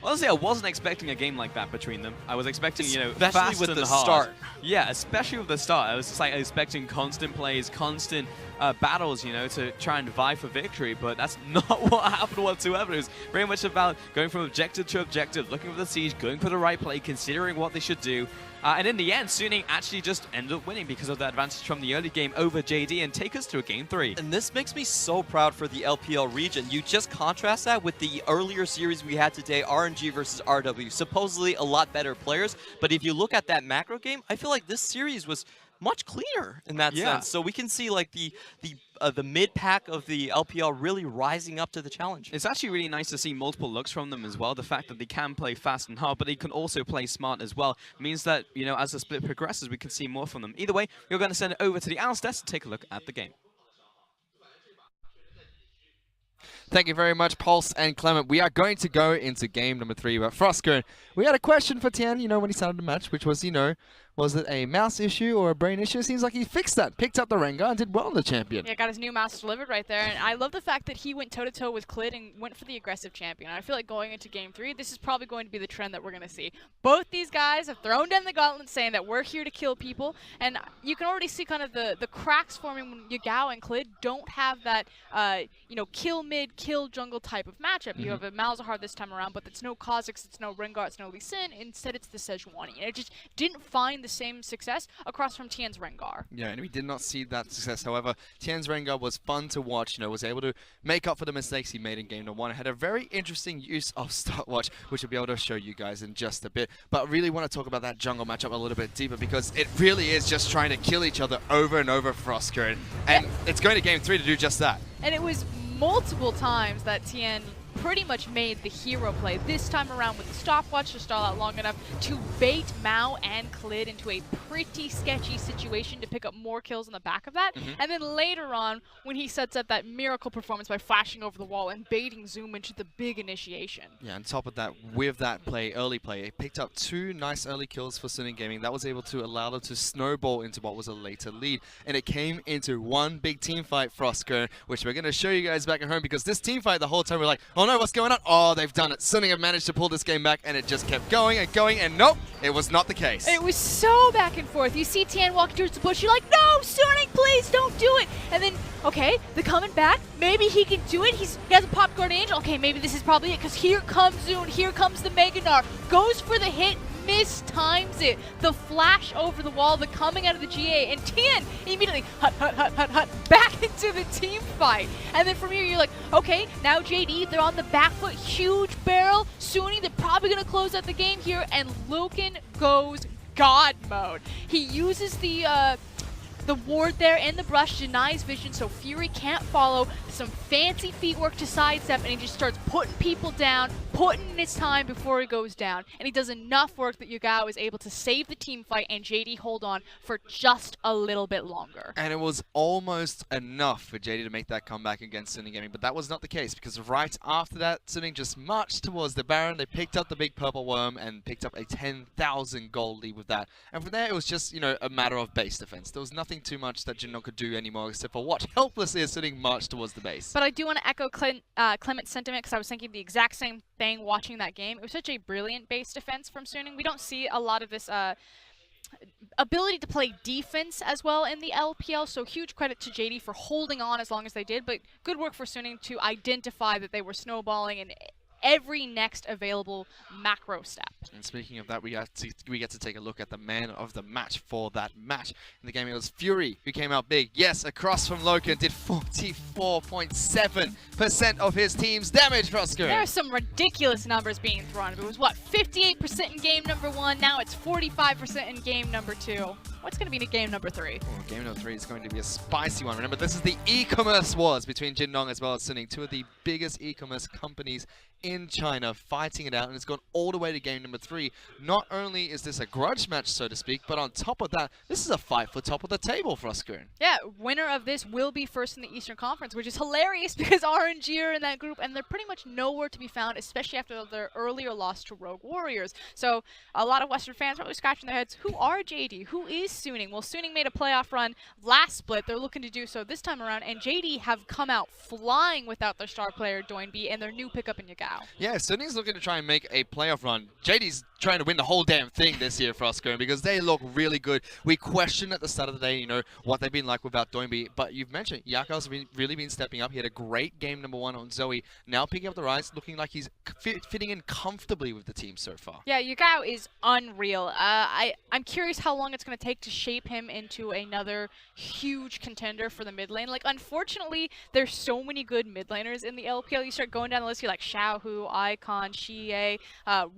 Honestly, I wasn't expecting a game like that between them. I was expecting, you know,
especially
fast
with
and
the
hard.
start.
Yeah, especially with the start. I was just like expecting constant plays, constant battles, you know, to try and vie for victory. But that's not what happened whatsoever. It was very much about going from objective to objective, looking for the siege, going for the right play, considering what they should do. And in the end, Suning actually just ended up winning because of the advantage from the early game over JD and take us to a game 3.
And this makes me so proud for the LPL region. You just contrast that with the earlier series we had today, RNG versus RW. Supposedly a lot better players, but if you look at that macro game, I feel like this series was much cleaner in that sense. So we can see like the mid pack of the LPL really rising up to the challenge.
It's actually really nice to see multiple looks from them as well. The fact that they can play fast and hard, but they can also play smart as well, means that, you know, as the split progresses, we can see more from them. Either way, we're going to send it over to the analyst desk to take a look at the game.
Thank you very much, Pulse and Clement. We are going to go into game number 3. But Frosco, we had a question for Tian, you know, when he started the match, which was, you know, was it a mouse issue or a brain issue? It seems like he fixed that, picked up the Rengar, and did well in the champion.
Yeah, got his new mouse delivered right there. And I love the fact that he went toe-to-toe with Clid and went for the aggressive champion. I feel like going into Game 3, this is probably going to be the trend that we're going to see. Both these guys have thrown down the gauntlet saying that we're here to kill people. And you can already see kind of the cracks forming when Yagao and Clid don't have that, you know, kill mid, kill jungle type of matchup. You have a Malzahar this time around, but it's no Kha'Zix, it's no Rengar, it's no Lee Sin. Instead, it's the Sejuani. And it just didn't find the same success across from Tian's Rengar.
Yeah, and we did not see that success. However, Tian's Rengar was fun to watch, you know, was able to make up for the mistakes he made in game number 1. Had a very interesting use of stopwatch, which we'll be able to show you guys in just a bit. But I really want to talk about that jungle matchup a little bit deeper because it really is just trying to kill each other over and over for Frostco. And it's going to game 3 to do just that.
And it was multiple times that Tian pretty much made the hero play. This time around with the stopwatch to stall out long enough to bait Mao and Clid into a pretty sketchy situation to pick up more kills on the back of that. And then later on, when he sets up that miracle performance by flashing over the wall and baiting Zoom into the big initiation.
Yeah, on top of that, with that play, early play, it picked up 2 nice early kills for Suning Gaming. That was able to allow them to snowball into what was a later lead. And it came into one big team fight, Frostco, which we're going to show you guys back at home because this team fight, the whole time we're like, oh no, what's going on? Oh, they've done it. Suning have managed to pull this game back, and it just kept going and going, and nope, it was not the case.
It was so back and forth. You see Tian walking towards the bush, you're like, no, Suning, please don't do it. And then, okay, they're coming back. Maybe he can do it. He has a Pop Guardian Angel. Okay, maybe this is probably it, because here comes Zune, here comes the Mega Gnar. Goes for the hit, mistimes it. The flash over the wall, the coming out of the GA, and Tian immediately hut, back into the team fight. And then from here, you're like, okay, now JD, they're on the back foot, huge barrel. Suni, they're probably going to close out the game here, and Lucan goes God mode. He uses the ward there and the brush, denies vision so Fury can't follow. Some fancy feet work to sidestep, and he just starts putting people down, putting in his time before he goes down. And he does enough work that Yagao is able to save the team fight and JD hold on for just a little bit longer.
And it was almost enough for JD to make that comeback against Suning Gaming, but that was not the case because right after that, Suning just marched towards the Baron. They picked up the big purple worm and picked up a 10,000 gold lead with that. And from there, it was just, you know, a matter of base defense. There was nothing too much that Jinnon could do anymore except for watch helplessly as Suning marched towards the base.
But I do want to echo Clement's sentiment because I was thinking the exact same thing watching that game. It was such a brilliant base defense from Suning. We don't see a lot of this ability to play defense as well in the LPL, so huge credit to JD for holding on as long as they did, but good work for Suning to identify that they were snowballing and every next available macro step.
And speaking of that, we get to take a look at the man of the match for that match. In the game, it was Fury who came out big. Yes, across from Loken, did 44.7% of his team's damage, Frosco.
There are some ridiculous numbers being thrown. It was, what, 58% in game number 1, now it's 45% in game number 2. What's going to be in game number 3?
Oh, game number 3 is going to be a spicy one. Remember, this is the e-commerce wars between Jinnon as well as Suning, 2 of the biggest e-commerce companies in China fighting it out, and it's gone all the way to game number 3. Not only is this a grudge match, so to speak, but on top of that, this is a fight for top of the table for us, Skoon.
Yeah, winner of this will be first in the Eastern Conference, which is hilarious because RNG are in that group, and they're pretty much nowhere to be found, especially after their earlier loss to Rogue Warriors. So a lot of Western fans are probably scratching their heads, who are JD? Who is is Suning. Well, Suning made a playoff run last split. They're looking to do so this time around, and JD have come out flying without their star player, Doinby, and their new pickup in Yagao.
Yeah, Suning's looking to try and make a playoff run. JD's trying to win the whole damn thing this year for Oscar because they look really good. We questioned at the start of the day, you know, what they've been like without Doinby, but you've mentioned Yakao's really been stepping up. He had a great game number 1 on Zoe. Now picking up the rise, looking like he's fitting in comfortably with the team so far.
Yeah, Yagao is unreal. I'm curious how long it's going to take to shape him into another huge contender for the mid lane. Like, unfortunately, there's so many good mid laners in the LPL. You start going down the list, you're like Xiaohu, Icon, Xie,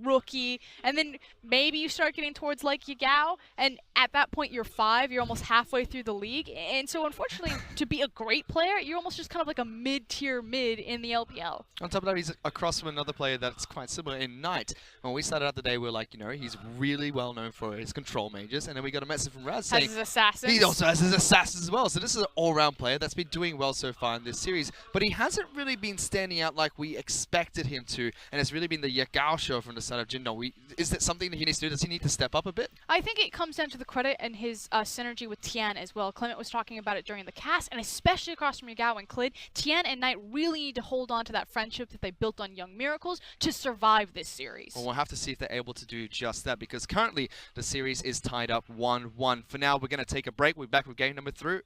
Rookie, and then maybe you start getting towards like Yagao, and at that point you're 5, you're almost halfway through the league, and so unfortunately to be a great player, you're almost just kind of like a mid-tier mid in the LPL.
On top of that, he's across from another player that's quite similar in Knight. When we started out the day, we were like, you know, he's really well known for his control mages, and then we got a message from Raz saying
has his assassins.
He also has his assassins as well, so this is an all-round player that's been doing well so far in this series, but he hasn't really been standing out like we expected him to, and it's really been the Yagao show from the side of Jindong. Is that something that he needs to do? Does he need to step up a bit?
I think it comes down to the credit and his synergy with Tian as well. Clement was talking about it during the cast, and especially across from Yagao and Clid, Tian and Knight really need to hold on to that friendship that they built on Young Miracles to survive this series.
Well, we'll have to see if they're able to do just that, because currently the series is tied up 1-1. For now, we're going to take a break. We're back with game number 3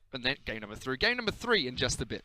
in just a bit.